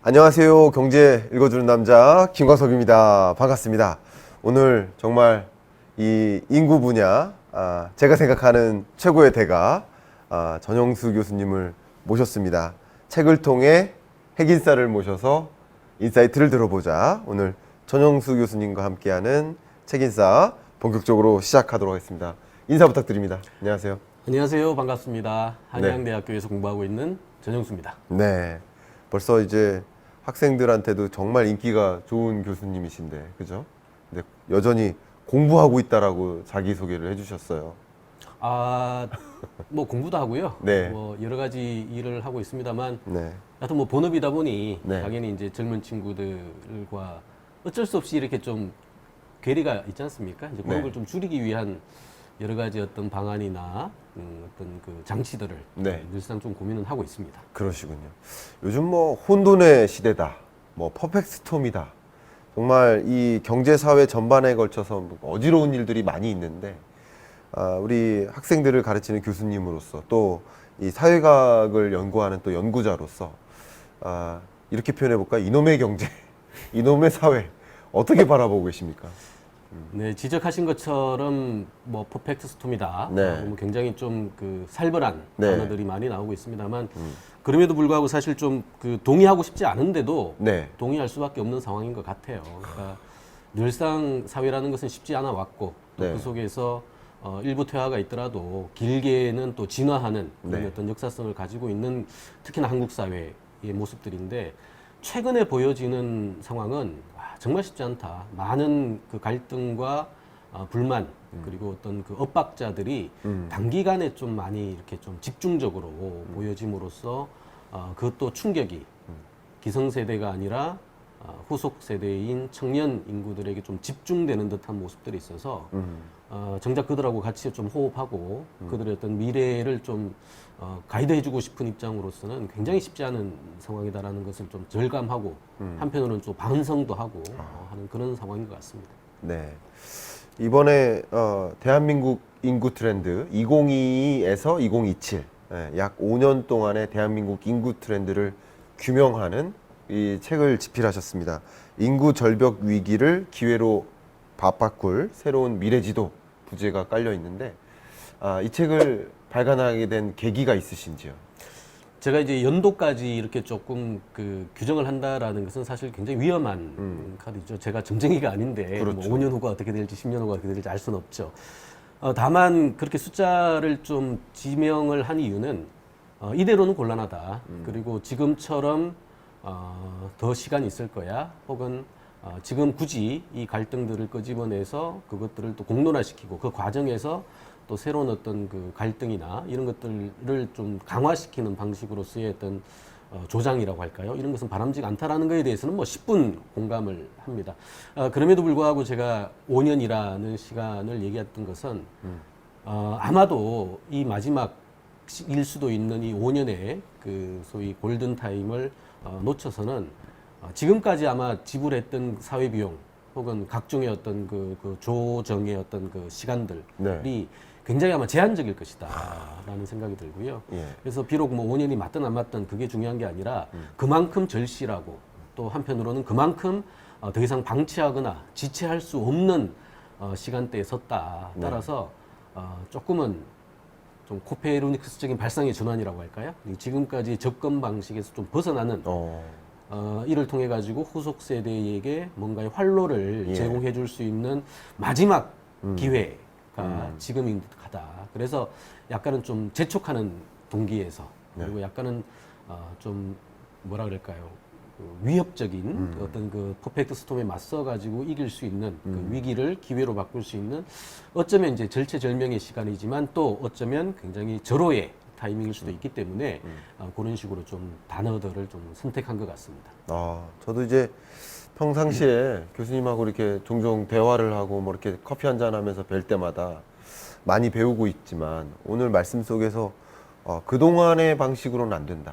안녕하세요. 경제 읽어주는 남자 김광석입니다. 반갑습니다. 오늘 정말 이 인구 분야 제가 생각하는 최고의 대가 전영수 교수님을 모셨습니다. 책을 통해 핵인싸를 모셔서 인사이트를 들어보자. 오늘 전영수 교수님과 함께하는 책인싸 본격적으로 시작하도록 하겠습니다. 인사 부탁드립니다. 안녕하세요. 안녕하세요. 반갑습니다. 한양대학교에서 공부하고 있는 전영수입니다. 네. 벌써 이제 학생들한테도 정말 인기가 좋은 교수님이신데, 그죠? 근데 여전히 공부하고 있다라고 자기소개를 해주셨어요. 뭐 공부도 하고요. 네. 뭐 여러 가지 일을 하고 있습니다만, 네. 하여튼 뭐 본업이다 보니 네. 당연히 이제 젊은 친구들과 어쩔 수 없이 이렇게 좀 괴리가 있지 않습니까? 이제 그런 네. 걸 좀 줄이기 위한 여러 가지 어떤 방안이나 어떤 그 장치들을 네. 늘상 좀 고민은 하고 있습니다. 그러시군요. 요즘 뭐 혼돈의 시대다, 뭐 퍼펙트 스톰이다. 정말 이 경제 사회 전반에 걸쳐서 어지러운 일들이 많이 있는데, 우리 학생들을 가르치는 교수님으로서 또 이 사회학을 연구하는 또 연구자로서 이렇게 표현해 볼까? 이놈의 경제, 이놈의 사회 어떻게 바라보고 계십니까? 네, 지적하신 것처럼 뭐 퍼펙트 스톰이다. 네. 뭐 굉장히 좀 그 살벌한 네. 단어들이 많이 나오고 있습니다만 그럼에도 불구하고 사실 좀 그 동의하고 싶지 않은데도 네. 동의할 수밖에 없는 상황인 것 같아요. 그러니까 늘상 사회라는 것은 쉽지 않아 왔고 또 네. 그 속에서 일부 퇴화가 있더라도 길게는 또 진화하는 그런 네. 어떤 역사성을 가지고 있는 특히나 한국 사회의 모습들인데 최근에 보여지는 상황은 정말 쉽지 않다. 많은 그 갈등과 불만 그리고 어떤 그 엇박자들이 단기간에 좀 많이 이렇게 좀 집중적으로 보여짐으로써 그것도 충격이 기성세대가 아니라 후속 세대인 청년 인구들에게 좀 집중되는 듯한 모습들이 있어서 정작 그들하고 같이 좀 호흡하고 그들의 어떤 미래를 좀 가이드해주고 싶은 입장으로서는 굉장히 쉽지 않은 상황이다라는 것을 좀 절감하고 한편으로는 좀 반성도 하고 하는 그런 상황인 것 같습니다. 네. 이번에 대한민국 인구 트렌드 2022에서 2027, 약 5년 동안의 대한민국 인구 트렌드를 규명하는 이 책을 집필하셨습니다. 인구 절벽 위기를 기회로 바꿀 새로운 미래지도 부제가 깔려 있는데, 이 책을 발간하게 된 계기가 있으신지요? 제가 이제 연도까지 이렇게 조금 그 규정을 한다라는 것은 사실 굉장히 위험한 카드죠. 제가 점쟁이가 아닌데 그렇죠. 뭐 5년 후가 어떻게 될지 10년 후가 어떻게 될지 알 수는 없죠. 다만 그렇게 숫자를 좀 지명을 한 이유는 이대로는 곤란하다. 그리고 지금처럼 더 시간이 있을 거야. 혹은 지금 굳이 이 갈등들을 끄집어내서 그것들을 또 공론화시키고 그 과정에서 또 새로운 어떤 그 갈등이나 이런 것들을 좀 강화시키는 방식으로서의 어떤 조장이라고 할까요? 이런 것은 바람직하지 않다라는 것에 대해서는 뭐 10분 공감을 합니다. 그럼에도 불구하고 제가 5년이라는 시간을 얘기했던 것은 아마도 이 마지막일 수도 있는 이 5년의 그 소위 골든 타임을 놓쳐서는 지금까지 아마 지불했던 사회 비용 혹은 각종의 어떤 그 조정의 어떤 그 시간들이 네. 굉장히 아마 제한적일 것이다라는 생각이 들고요. 예. 그래서 비록 뭐 5년이 맞든 안 맞든 그게 중요한 게 아니라 그만큼 절실하고 또 한편으로는 그만큼 더 이상 방치하거나 지체할 수 없는 시간대에 섰다. 따라서 조금은 좀 코페르니쿠스적인 발상의 전환이라고 할까요? 지금까지 접근 방식에서 좀 벗어나는 이를 통해 가지고 후속 세대에게 뭔가의 활로를 제공해 줄 수 있는 마지막 기회가 지금인 듯하다. 그래서 약간은 좀 재촉하는 동기에서 그리고 약간은 좀 뭐라 그럴까요? 그 위협적인 어떤 그 퍼펙트 스톰에 맞서 가지고 이길 수 있는 그 위기를 기회로 바꿀 수 있는 어쩌면 이제 절체절명의 시간이지만 또 어쩌면 굉장히 절호의 타이밍일 수도 있기 때문에 그런 식으로 좀 단어들을 좀 선택한 것 같습니다. 저도 이제 평상시에 교수님하고 이렇게 종종 대화를 하고 뭐 이렇게 커피 한잔 하면서 뵐 때마다 많이 배우고 있지만 오늘 말씀 속에서 그동안의 방식으로는 안 된다.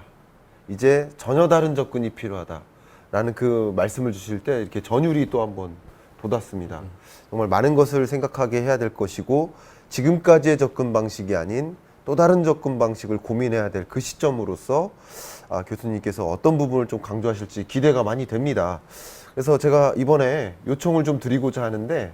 이제 전혀 다른 접근이 필요하다라는 그 말씀을 주실 때 이렇게 전율이 또 한번 돋았습니다. 정말 많은 것을 생각하게 해야 될 것이고 지금까지의 접근 방식이 아닌 또 다른 접근 방식을 고민해야 될 그 시점으로서 교수님께서 어떤 부분을 좀 강조하실지 기대가 많이 됩니다. 그래서 제가 이번에 요청을 좀 드리고자 하는데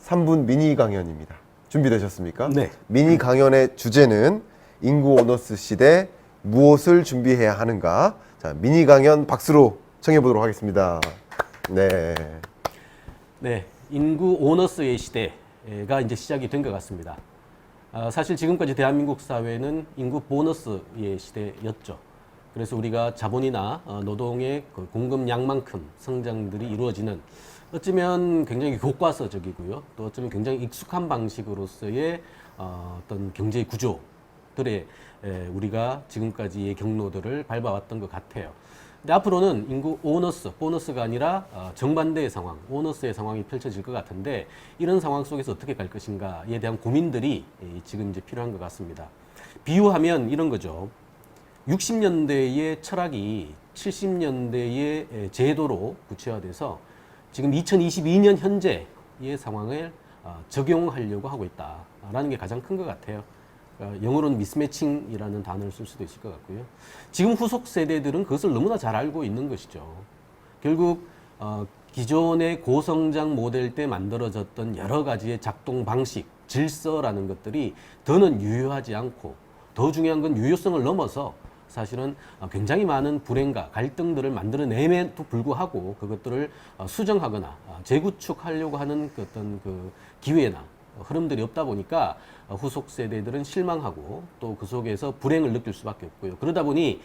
3분 미니 강연입니다. 준비되셨습니까? 네. 미니 강연의 주제는 인구 오너스 시대 무엇을 준비해야 하는가? 자, 미니 강연 박수로 청해 보도록 하겠습니다. 네. 네, 인구 오너스의 시대가 이제 시작이 된 것 같습니다. 사실 지금까지 대한민국 사회는 인구 보너스의 시대였죠. 그래서 우리가 자본이나 노동의 그 공급량만큼 성장들이 이루어지는 어쩌면 굉장히 교과서적이고요. 또 어쩌면 굉장히 익숙한 방식으로서의 어떤 경제 구조들의 우리가 지금까지의 경로들을 밟아왔던 것 같아요. 근데 앞으로는 인구 오너스, 보너스가 아니라 정반대의 상황, 오너스의 상황이 펼쳐질 것 같은데 이런 상황 속에서 어떻게 갈 것인가에 대한 고민들이 지금 이제 필요한 것 같습니다. 비유하면 이런 거죠. 60년대의 철학이 70년대의 제도로 구체화돼서 지금 2022년 현재의 상황을 적용하려고 하고 있다라는 게 가장 큰 것 같아요. 영어로는 미스매칭이라는 단어를 쓸 수도 있을 것 같고요. 지금 후속 세대들은 그것을 너무나 잘 알고 있는 것이죠. 결국 기존의 고성장 모델 때 만들어졌던 여러 가지의 작동 방식, 질서라는 것들이 더는 유효하지 않고 더 중요한 건 유효성을 넘어서 사실은 굉장히 많은 불행과 갈등들을 만들어냄에도 불구하고 그것들을 수정하거나 재구축하려고 하는 그 어떤 그 기회나 흐름들이 없다 보니까 후속 세대들은 실망하고 또 그 속에서 불행을 느낄 수밖에 없고요. 그러다 보니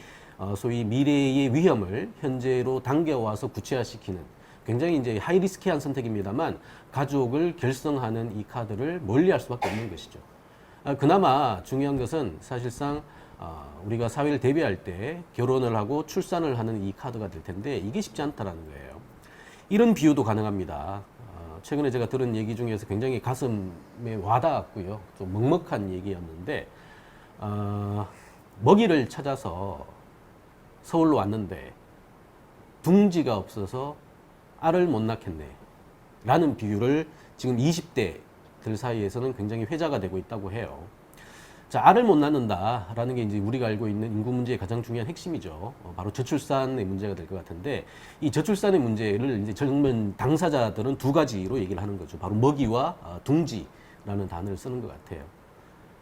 소위 미래의 위험을 현재로 당겨와서 구체화시키는 굉장히 이제 하이리스키한 선택입니다만 가족을 결성하는 이 카드를 멀리할 수밖에 없는 것이죠. 그나마 중요한 것은 사실상 우리가 사회를 대비할 때 결혼을 하고 출산을 하는 이 카드가 될 텐데 이게 쉽지 않다라는 거예요. 이런 비유도 가능합니다. 최근에 제가 들은 얘기 중에서 굉장히 가슴에 와닿았고요. 좀 먹먹한 얘기였는데 먹이를 찾아서 서울로 왔는데 둥지가 없어서 알을 못 낳겠네 라는 비유를 지금 20대들 사이에서는 굉장히 회자가 되고 있다고 해요. 자, 알을 못 낳는다라는 게 이제 우리가 알고 있는 인구 문제의 가장 중요한 핵심이죠. 바로 저출산의 문제가 될 것 같은데 이 저출산의 문제를 이제 젊은 당사자들은 두 가지로 얘기를 하는 거죠. 바로 먹이와 둥지라는 단어를 쓰는 것 같아요.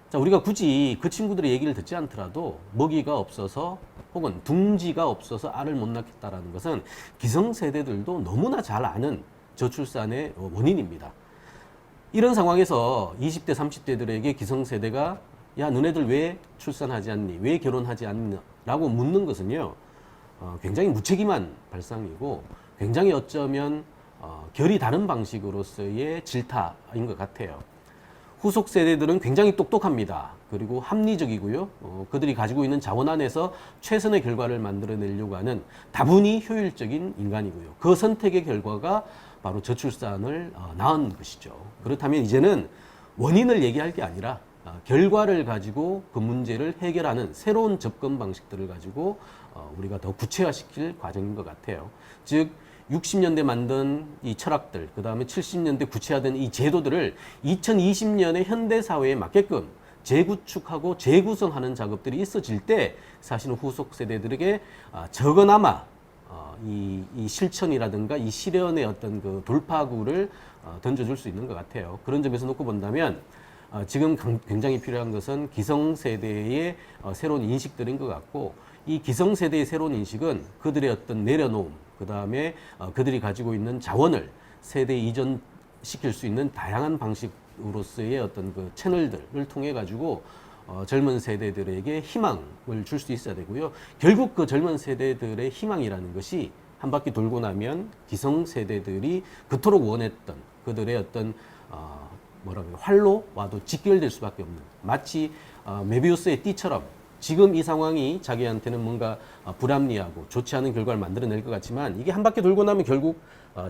자, 우리가 굳이 그 친구들의 얘기를 듣지 않더라도 먹이가 없어서 혹은 둥지가 없어서 알을 못 낳겠다라는 것은 기성세대들도 너무나 잘 아는 저출산의 원인입니다. 이런 상황에서 20대, 30대들에게 기성세대가 야, 너네들 왜 출산하지 않니? 왜 결혼하지 않니? 라고 묻는 것은요, 굉장히 무책임한 발상이고, 굉장히 어쩌면, 결이 다른 방식으로서의 질타인 것 같아요. 후속 세대들은 굉장히 똑똑합니다. 그리고 합리적이고요. 그들이 가지고 있는 자원 안에서 최선의 결과를 만들어내려고 하는 다분히 효율적인 인간이고요. 그 선택의 결과가 바로 저출산을 낳은 것이죠. 그렇다면 이제는 원인을 얘기할 게 아니라 결과를 가지고 그 문제를 해결하는 새로운 접근 방식들을 가지고 우리가 더 구체화시킬 과정인 것 같아요. 즉 60년대 만든 이 철학들, 그 다음에 70년대 구체화된 이 제도들을 2020년의 현대사회에 맞게끔 재구축하고 재구성하는 작업들이 있어질 때 사실은 후속 세대들에게 적어나마 이 실천이라든가 이 실현의 어떤 그 돌파구를 던져줄 수 있는 것 같아요. 그런 점에서 놓고 본다면 지금 굉장히 필요한 것은 기성세대의 새로운 인식들인 것 같고 이 기성세대의 새로운 인식은 그들의 어떤 내려놓음, 그 다음에 그들이 가지고 있는 자원을 세대 이전시킬 수 있는 다양한 방식으로서의 어떤 그 채널들을 통해 가지고 젊은 세대들에게 희망을 줄 수 있어야 되고요. 결국 그 젊은 세대들의 희망이라는 것이 한 바퀴 돌고 나면 기성세대들이 그토록 원했던 그들의 어떤 활로와도 직결될 수밖에 없는 마치 메비우스의 띠처럼 지금 이 상황이 자기한테는 뭔가 불합리하고 좋지 않은 결과를 만들어낼 것 같지만 이게 한 바퀴 돌고 나면 결국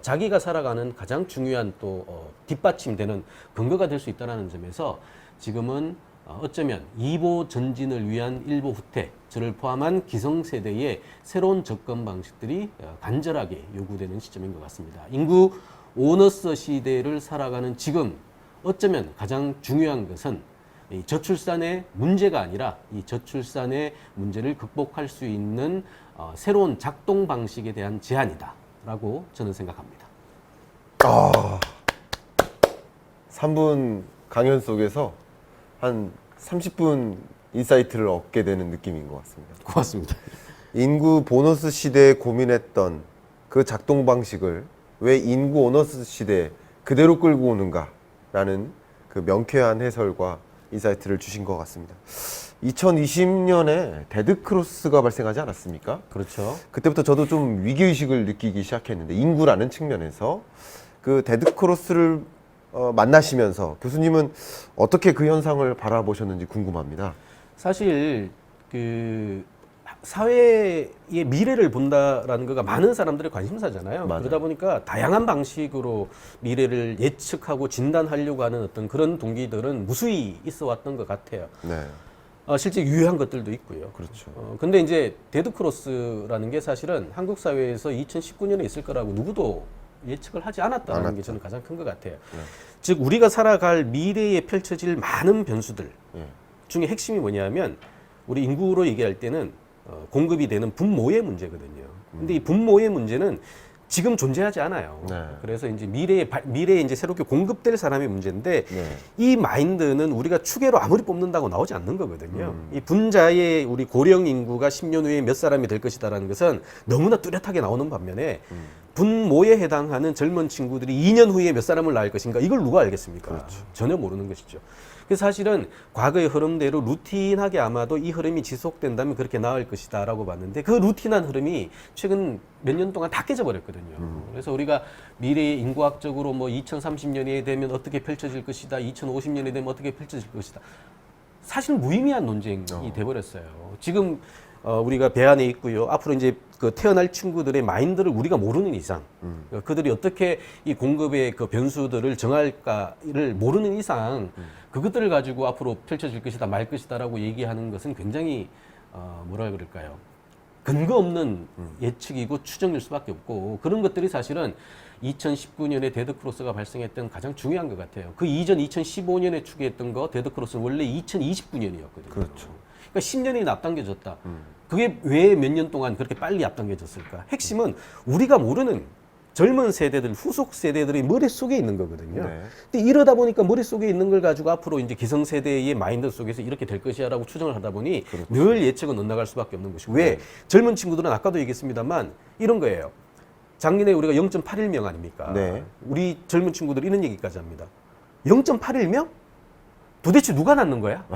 자기가 살아가는 가장 중요한 또 뒷받침되는 근거가 될 수 있다는 점에서 지금은 어쩌면 2보 전진을 위한 1보 후퇴, 저를 포함한 기성세대의 새로운 접근 방식들이 간절하게 요구되는 시점인 것 같습니다. 인구 오너스 시대를 살아가는 지금 어쩌면 가장 중요한 것은 이 저출산의 문제가 아니라 이 저출산의 문제를 극복할 수 있는 새로운 작동 방식에 대한 제안이다라고 저는 생각합니다. 3분 강연 속에서 한 30분 인사이트를 얻게 되는 느낌인 것 같습니다. 고맙습니다. 인구 보너스 시대에 고민했던 그 작동 방식을 왜 인구 오너스 시대에 그대로 끌고 오는가라는 그 명쾌한 해설과 인사이트를 주신 것 같습니다. 2020년에 데드크로스가 발생하지 않았습니까? 그렇죠. 그때부터 저도 좀 위기의식을 느끼기 시작했는데, 인구라는 측면에서 그 데드크로스를 만나시면서 교수님은 어떻게 그 현상을 바라보셨는지 궁금합니다. 사실 그 사회의 미래를 본다라는 거가 많은 사람들의 관심사잖아요. 맞아요. 그러다 보니까 다양한 방식으로 미래를 예측하고 진단하려고 하는 어떤 그런 동기들은 무수히 있어 왔던 것 같아요. 네, 실제 유효한 것들도 있고요. 그렇죠. 근데 이제 데드크로스라는 게 사실은 한국 사회에서 2019년에 있을 거라고 누구도 예측을 하지 않았다는 게 저는 가장 큰 것 같아요. 네. 즉 우리가 살아갈 미래에 펼쳐질 많은 변수들 예. 중에 핵심이 뭐냐면 우리 인구로 얘기할 때는 공급이 되는 분모의 문제거든요. 근데 이 분모의 문제는 지금 존재하지 않아요. 네. 그래서 이제 미래에 이제 새롭게 공급될 사람의 문제인데 네. 이 마인드는 우리가 추계로 아무리 뽑는다고 나오지 않는 거거든요. 이 분자의 우리 고령 인구가 10년 후에 몇 사람이 될 것이다라는 것은 너무나 뚜렷하게 나오는 반면에 분모에 해당하는 젊은 친구들이 2년 후에 몇 사람을 낳을 것인가 이걸 누가 알겠습니까? 그렇죠. 전혀 모르는 것이죠. 그래서 사실은 과거의 흐름대로 루틴하게 아마도 이 흐름이 지속된다면 그렇게 나을 것이다라고 봤는데 그 루틴한 흐름이 최근 몇 년 동안 다 깨져버렸거든요. 그래서 우리가 미래의 인구학적으로 뭐 2030년이 되면 어떻게 펼쳐질 것이다, 2050년이 되면 어떻게 펼쳐질 것이다. 사실 무의미한 논쟁이 돼버렸어요. 지금 우리가 배 안에 있고요. 앞으로 이제 그 태어날 친구들의 마인드를 우리가 모르는 이상, 그들이 어떻게 이 공급의 그 변수들을 정할까를 모르는 이상, 그것들을 가지고 앞으로 펼쳐질 것이다, 말 것이다라고 얘기하는 것은 굉장히 뭐라 그럴까요? 근거 없는 예측이고 추정일 수밖에 없고 그런 것들이 사실은 2019년에 데드크로스가 발생했던 가장 중요한 것 같아요. 그 이전 2015년에 추계했던 거 데드크로스는 원래 2029년이었거든요. 그렇죠. 그러니까 10년이 앞당겨졌다. 그게 왜 몇 년 동안 그렇게 빨리 앞당겨졌을까? 핵심은 우리가 모르는 젊은 세대들, 후속 세대들의 머릿속에 있는 거거든요. 네. 근데 이러다 보니까 머릿속에 있는 걸 가지고 앞으로 이제 기성세대의 마인드 속에서 이렇게 될 것이야라고 추정을 하다 보니 늘 예측은 엇나갈 수밖에 없는 것이고. 왜? 젊은 친구들은 아까도 얘기했습니다만 이런 거예요. 작년에 우리가 0.81명 아닙니까? 네. 우리 젊은 친구들이 이런 얘기까지 합니다. 0.81명? 도대체 누가 낳는 거야?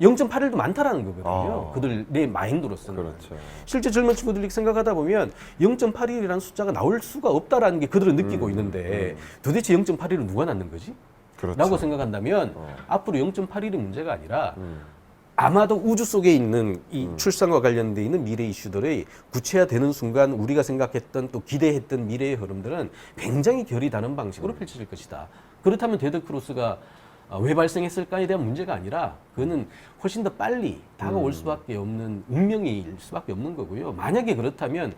0.81도 많다라는 거거든요. 그들 내 마인드로서는. 그렇죠. 실제 젊은 친구들이 생각하다 보면 0.81이라는 숫자가 나올 수가 없다라는 게 그들은 느끼고 있는데 도대체 0.81을 누가 낳는 거지? 그렇죠. 라고 생각한다면 앞으로 0.81이 문제가 아니라 아마도 우주 속에 있는 이 출산과 관련돼 있는 미래 이슈들의 구체화되는 순간 우리가 생각했던 또 기대했던 미래의 흐름들은 굉장히 결이 다른 방식으로 펼쳐질 것이다. 그렇다면 데드크로스가 왜 발생했을까에 대한 문제가 아니라 그거는 훨씬 더 빨리 다가올 수밖에 없는 운명일 수밖에 없는 거고요. 만약에 그렇다면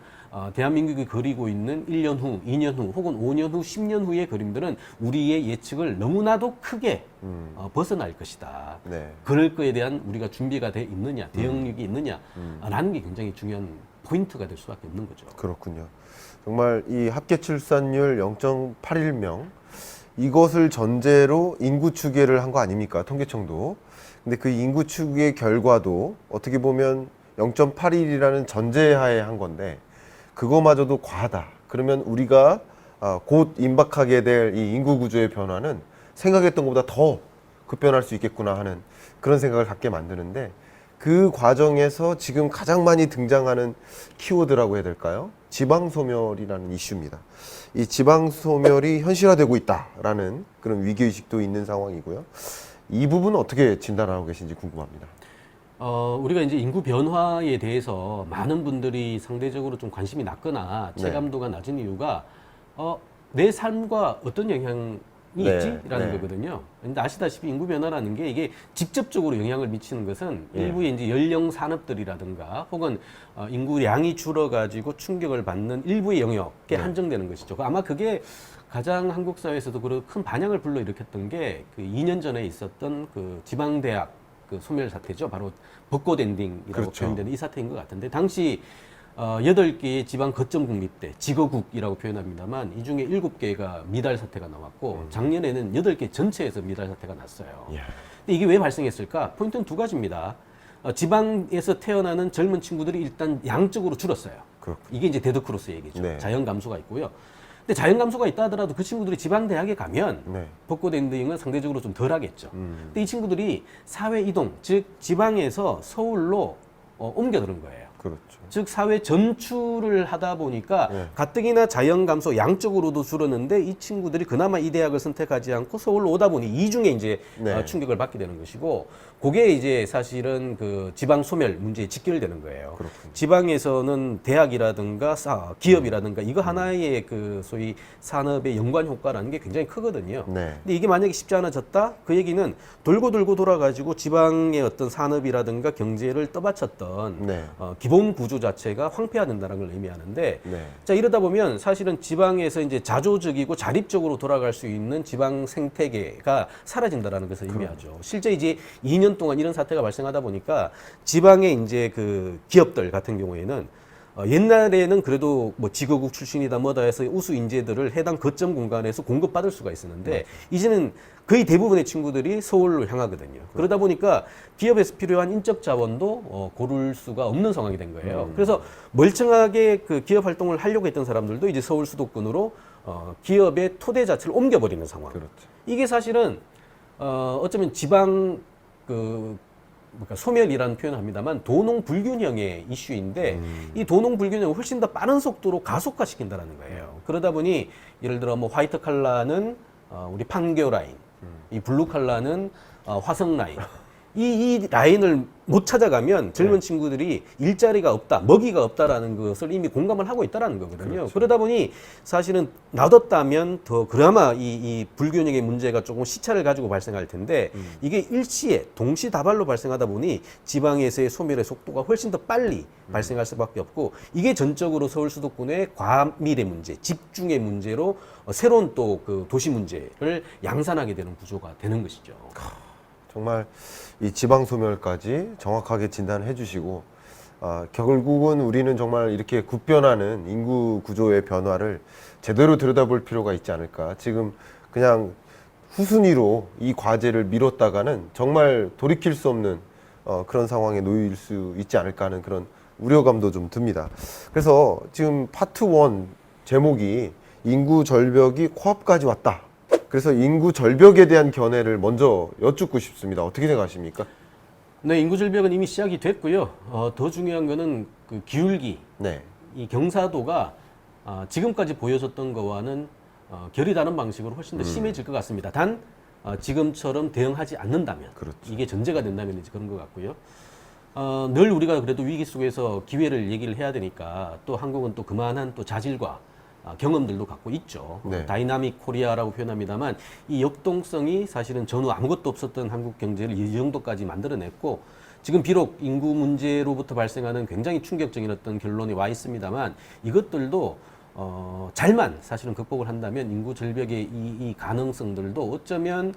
대한민국이 그리고 있는 1년 후, 2년 후 혹은 5년 후, 10년 후의 그림들은 우리의 예측을 너무나도 크게 벗어날 것이다. 네. 그럴 거에 대한 우리가 준비가 돼 있느냐, 대응력이 있느냐라는 게 굉장히 중요한 포인트가 될 수밖에 없는 거죠. 그렇군요. 정말 이 합계 출산율 0.81명 이것을 전제로 인구 추계를 한 거 아닙니까? 통계청도. 근데 그 인구 추계 결과도 어떻게 보면 0.81이라는 전제하에 한 건데 그거마저도 과하다. 그러면 우리가 곧 임박하게 될 이 인구 구조의 변화는 생각했던 것보다 더 급변할 수 있겠구나 하는 그런 생각을 갖게 만드는데 그 과정에서 지금 가장 많이 등장하는 키워드라고 해야 될까요? 지방소멸이라는 이슈입니다. 이 지방소멸이 현실화되고 있다라는 그런 위기의식도 있는 상황이고요. 이 부분은 어떻게 진단하고 계신지 궁금합니다. 우리가 이제 인구 변화에 대해서 많은 분들이 상대적으로 좀 관심이 낮거나 체감도가 낮은 이유가 내 삶과 어떤 영향을 네, 있지라는 네. 거거든요. 근데 아시다시피 인구 변화라는 게 이게 직접적으로 영향을 미치는 것은 예. 일부의 이제 연령 산업들이라든가 혹은 인구량이 줄어가지고 충격을 받는 일부의 영역에 한정되는 것이죠. 아마 그게 가장 한국 사회에서도 큰 반향을 불러일으켰던 게 그 2년 전에 있었던 그 지방대학 그 소멸 사태죠. 바로 벚꽃 엔딩이라고 그렇죠. 표현되는 이 사태인 것 같은데 당시 8개의 지방 거점 국립대, 지거국이라고 표현합니다만 이 중에 7개가 미달 사태가 나왔고 작년에는 8개 전체에서 미달 사태가 났어요. 이야. 근데 이게 왜 발생했을까? 포인트는 두 가지입니다. 지방에서 태어나는 젊은 친구들이 일단 양적으로 줄었어요. 그렇군요. 이게 이제 데드크로스 얘기죠. 네. 자연 감소가 있고요. 근데 자연 감소가 있다 하더라도 그 친구들이 지방 대학에 가면 네. 벚꽃 엔딩은 상대적으로 좀 덜 하겠죠. 근데 이 친구들이 사회 이동, 즉 지방에서 서울로 옮겨드는 거예요. 그렇죠. 즉 사회 전출을 하다 보니까 네. 가뜩이나 자연 감소 양적으로도 줄었는데 이 친구들이 그나마 이 대학을 선택하지 않고 서울로 오다 보니 이중에 이제 네. 충격을 받게 되는 것이고 그게 이제 사실은 그 지방 소멸 문제에 직결되는 거예요. 그렇군요. 지방에서는 대학이라든가 기업이라든가 이거 하나의 그 소위 산업의 연관 효과라는 게 굉장히 크거든요. 네. 근데 이게 만약에 쉽지 않아졌다? 그 얘기는 돌고 돌고 돌아가지고 지방의 어떤 산업이라든가 경제를 떠받쳤던 네. 기본 구조 자체가 황폐화된다는 걸 의미하는데 네. 자 이러다 보면 사실은 지방에서 이제 자조적이고 자립적으로 돌아갈 수 있는 지방 생태계가 사라진다라는 것을 의미하죠. 실제 이제 2년 동안 이런 사태가 발생하다 보니까 지방의 이제 그 기업들 같은 경우에는 옛날에는 그래도 뭐 지거국 출신이다 뭐다 해서 우수 인재들을 해당 거점 공간에서 공급받을 수가 있었는데 이제는 거의 대부분의 친구들이 서울로 향하거든요. 그러다 보니까 기업에서 필요한 인적 자원도 고를 수가 없는 상황이 된 거예요. 그래서 멀쩡하게 그 기업 활동을 하려고 했던 사람들도 이제 서울 수도권으로 기업의 토대 자체를 옮겨버리는 상황. 그렇죠. 이게 사실은 어쩌면 지방 그 그러니까 소멸이라는 표현을 합니다만 도농 불균형의 이슈인데 이 도농 불균형을 훨씬 더 빠른 속도로 가속화시킨다는 거예요. 그러다 보니 예를 들어 뭐 화이트 칼라는 우리 판교 라인, 이 블루 칼라는 화성 라인. 이 라인을 못 찾아가면 젊은 친구들이 일자리가 없다, 먹이가 없다라는 것을 이미 공감을 하고 있다라는 거거든요. 그렇죠. 그러다 보니 사실은 놔뒀다면 더 그나마 이 불균형의 문제가 조금 시차를 가지고 발생할 텐데 이게 일시에 동시다발로 발생하다 보니 지방에서의 소멸의 속도가 훨씬 더 빨리 발생할 수밖에 없고 이게 전적으로 서울 수도권의 과밀의 문제, 집중의 문제로 새로운 또 그 도시 문제를 양산하게 되는 구조가 되는 것이죠. 정말 이 지방 소멸까지 정확하게 진단해 주시고 결국은 우리는 정말 이렇게 급변하는 인구 구조의 변화를 제대로 들여다볼 필요가 있지 않을까. 지금 그냥 후순위로 이 과제를 미뤘다가는 정말 돌이킬 수 없는 그런 상황에 놓일 수 있지 않을까 하는 그런 우려감도 좀 듭니다. 그래서 지금 파트 1 제목이 인구 절벽이 코앞까지 왔다. 그래서 인구 절벽에 대한 견해를 먼저 여쭙고 싶습니다. 어떻게 생각하십니까? 네, 인구 절벽은 이미 시작이 됐고요. 더 중요한 거는 그 기울기, 네. 이 경사도가 지금까지 보여줬던 거와는 결이 다른 방식으로 훨씬 더 심해질 것 같습니다. 단 지금처럼 대응하지 않는다면, 그렇죠. 이게 전제가 된다면 이제 그런 것 같고요. 늘 우리가 그래도 위기 속에서 기회를 얘기를 해야 되니까 또 한국은 또 그만한 또 자질과 경험들도 갖고 있죠. 네. 다이나믹 코리아라고 표현합니다만 이 역동성이 사실은 전후 아무것도 없었던 한국 경제를 이 정도까지 만들어냈고 지금 비록 인구 문제로부터 발생하는 굉장히 충격적인 어떤 결론이 와 있습니다만 이것들도 잘만 사실은 극복을 한다면 인구 절벽의 이 가능성들도 어쩌면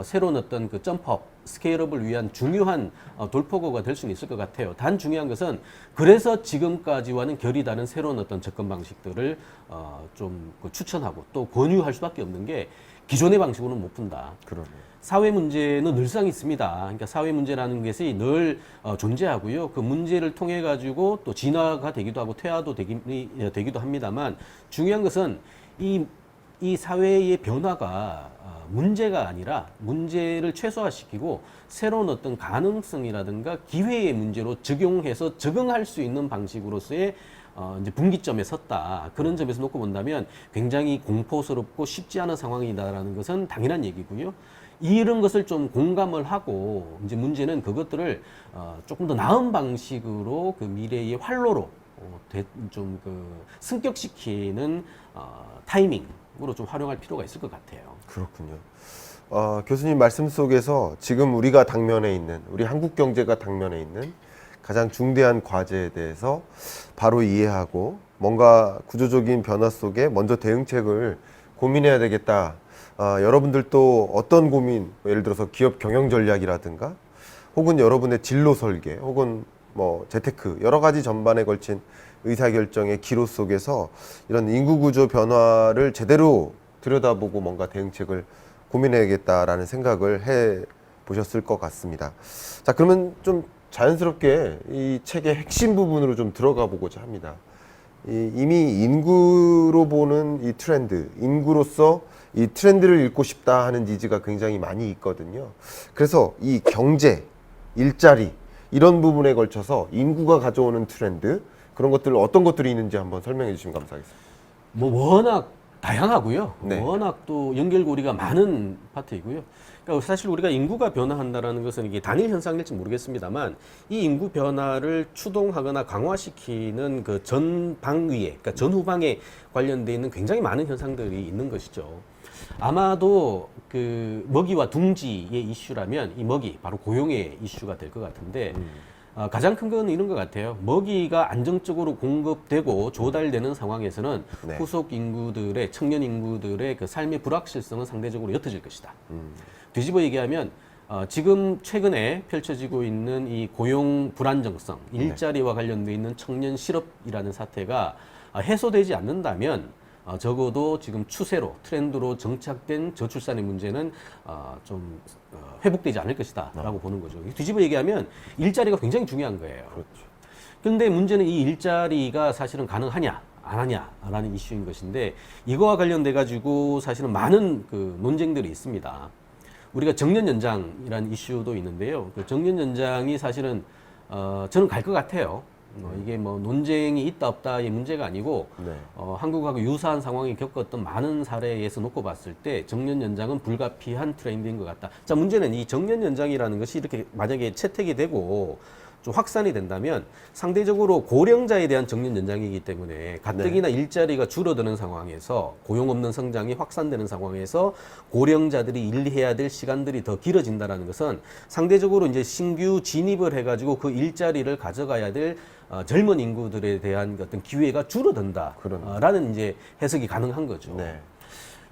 새로운 어떤 그 점프업, 스케일업을 위한 중요한 돌파구가 될 수는 있을 것 같아요. 단 중요한 것은 그래서 지금까지와는 결이 다른 새로운 어떤 접근 방식들을 좀 추천하고 또 권유할 수밖에 없는 게 기존의 방식으로는 못 푼다. 그러네요. 사회 문제는 늘상 있습니다. 그러니까 사회 문제라는 것이 늘 존재하고요. 그 문제를 통해 가지고 또 진화가 되기도 하고 퇴화도 되기도 합니다만 중요한 것은 이 사회의 변화가 문제가 아니라 문제를 최소화시키고 새로운 어떤 가능성이라든가 기회의 문제로 적용해서 적응할 수 있는 방식으로서의 이제 분기점에 섰다. 그런 점에서 놓고 본다면 굉장히 공포스럽고 쉽지 않은 상황이다라는 것은 당연한 얘기고요. 이런 것을 좀 공감을 하고 이제 문제는 그것들을 조금 더 나은 방식으로 그 미래의 활로로 좀 그 승격시키는 타이밍 좀 활용할 필요가 있을 것 같아요. 그렇군요. 교수님 말씀 속에서 지금 우리가 당면에 있는, 우리 한국 경제가 당면에 있는 가장 중대한 과제에 대해서 바로 이해하고 뭔가 구조적인 변화 속에 먼저 대응책을 고민해야 되겠다. 여러분들도 어떤 고민, 예를 들어서 기업 경영 전략이라든가 혹은 여러분의 진로 설계 혹은 뭐 재테크 여러 가지 전반에 걸친 의사결정의 기로 속에서 이런 인구 구조 변화를 제대로 들여다보고 뭔가 대응책을 고민해야겠다라는 생각을 해 보셨을 것 같습니다. 자, 그러면 좀 자연스럽게 이 책의 핵심 부분으로 좀 들어가 보고자 합니다. 이미 인구로 보는 이 트렌드, 인구로서 이 트렌드를 읽고 싶다 하는 니즈가 굉장히 많이 있거든요. 그래서 이 경제, 일자리 이런 부분에 걸쳐서 인구가 가져오는 트렌드 그런 것들 어떤 것들이 있는지 한번 설명해 주시면 감사하겠습니다. 뭐 워낙 다양하고요. 네. 워낙 또 연결고리가 많은 파트이고요. 그러니까 사실 우리가 인구가 변화한다라는 것은 이게 단일 현상일지 모르겠습니다만 이 인구 변화를 추동하거나 강화시키는 그 전방위에, 그러니까 전후방에 관련돼 있는 굉장히 많은 현상들이 있는 것이죠. 아마도 그 먹이와 둥지의 이슈라면 이 먹이 바로 고용의 이슈가 될 것 같은데 가장 큰 건 이런 것 같아요. 먹이가 안정적으로 공급되고 조달되는 상황에서는 네. 후속 인구들의 청년 인구들의 그 삶의 불확실성은 상대적으로 옅어질 것이다. 뒤집어 얘기하면 지금 최근에 펼쳐지고 있는 이 고용 불안정성, 일자리와 관련돼 있는 청년 실업이라는 사태가 해소되지 않는다면 적어도 지금 추세로 트렌드로 정착된 저출산의 문제는 좀 회복되지 않을 것이다라고 보는 거죠. 뒤집어 얘기하면 일자리가 굉장히 중요한 거예요. 그렇죠. 그런데 문제는 이 일자리가 사실은 가능하냐 안 하냐라는 이슈인 것인데 이거와 관련돼 가지고 사실은 많은 그 논쟁들이 있습니다. 우리가 정년 연장이라는 이슈도 있는데요. 그 정년 연장이 사실은 저는 갈 것 같아요. 이게 뭐 논쟁이 있다 없다의 문제가 아니고 네. 한국하고 유사한 상황이 겪었던 많은 사례에서 놓고 봤을 때 정년 연장은 불가피한 트렌드인 것 같다. 자, 문제는 이 정년 연장이라는 것이 이렇게 만약에 채택이 되고 좀 확산이 된다면 상대적으로 고령자에 대한 정년 연장이기 때문에 가뜩이나 일자리가 줄어드는 상황에서 고용 없는 성장이 확산되는 상황에서 고령자들이 일해야 될 시간들이 더 길어진다는 것은 상대적으로 이제 신규 진입을 해가지고 그 일자리를 가져가야 될 젊은 인구들에 대한 어떤 기회가 줄어든다라는 이제 해석이 가능한 거죠. 네.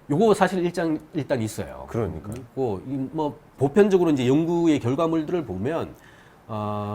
요거 사실 일단 있어요. 그러니까요. 있고 뭐 보편적으로 이제 연구의 결과물들을 보면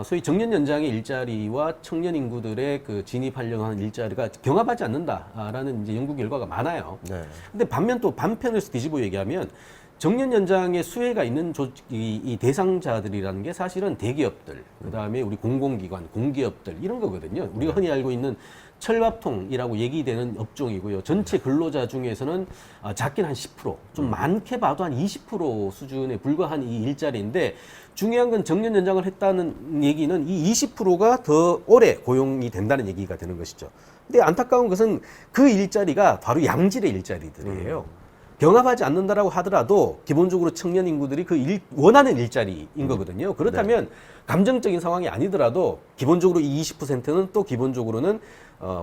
소위 정년 연장의 일자리와 청년 인구들의 그 진입하려고 하는 일자리가 경합하지 않는다라는 이제 연구 결과가 많아요. 네. 근데 반면 또 반편에서 뒤집어 얘기하면 정년 연장의 수혜가 있는 이 대상자들이라는 게 사실은 대기업들, 그 다음에 우리 공공기관, 공기업들 이런 거거든요. 우리가 흔히 알고 있는 철밥통이라고 얘기되는 업종이고요. 전체 근로자 중에서는 작긴 한 10%, 좀 많게 봐도 한 20% 수준에 불과한 이 일자리인데 중요한 건 정년 연장을 했다는 얘기는 이 20%가 더 오래 고용이 된다는 얘기가 되는 것이죠. 근데 안타까운 것은 그 일자리가 바로 양질의 일자리들이에요. 경합하지 않는다라고 하더라도 기본적으로 청년 인구들이 원하는 일자리인 거거든요. 그렇다면 감정적인 상황이 아니더라도 기본적으로 이 20%는 또 기본적으로는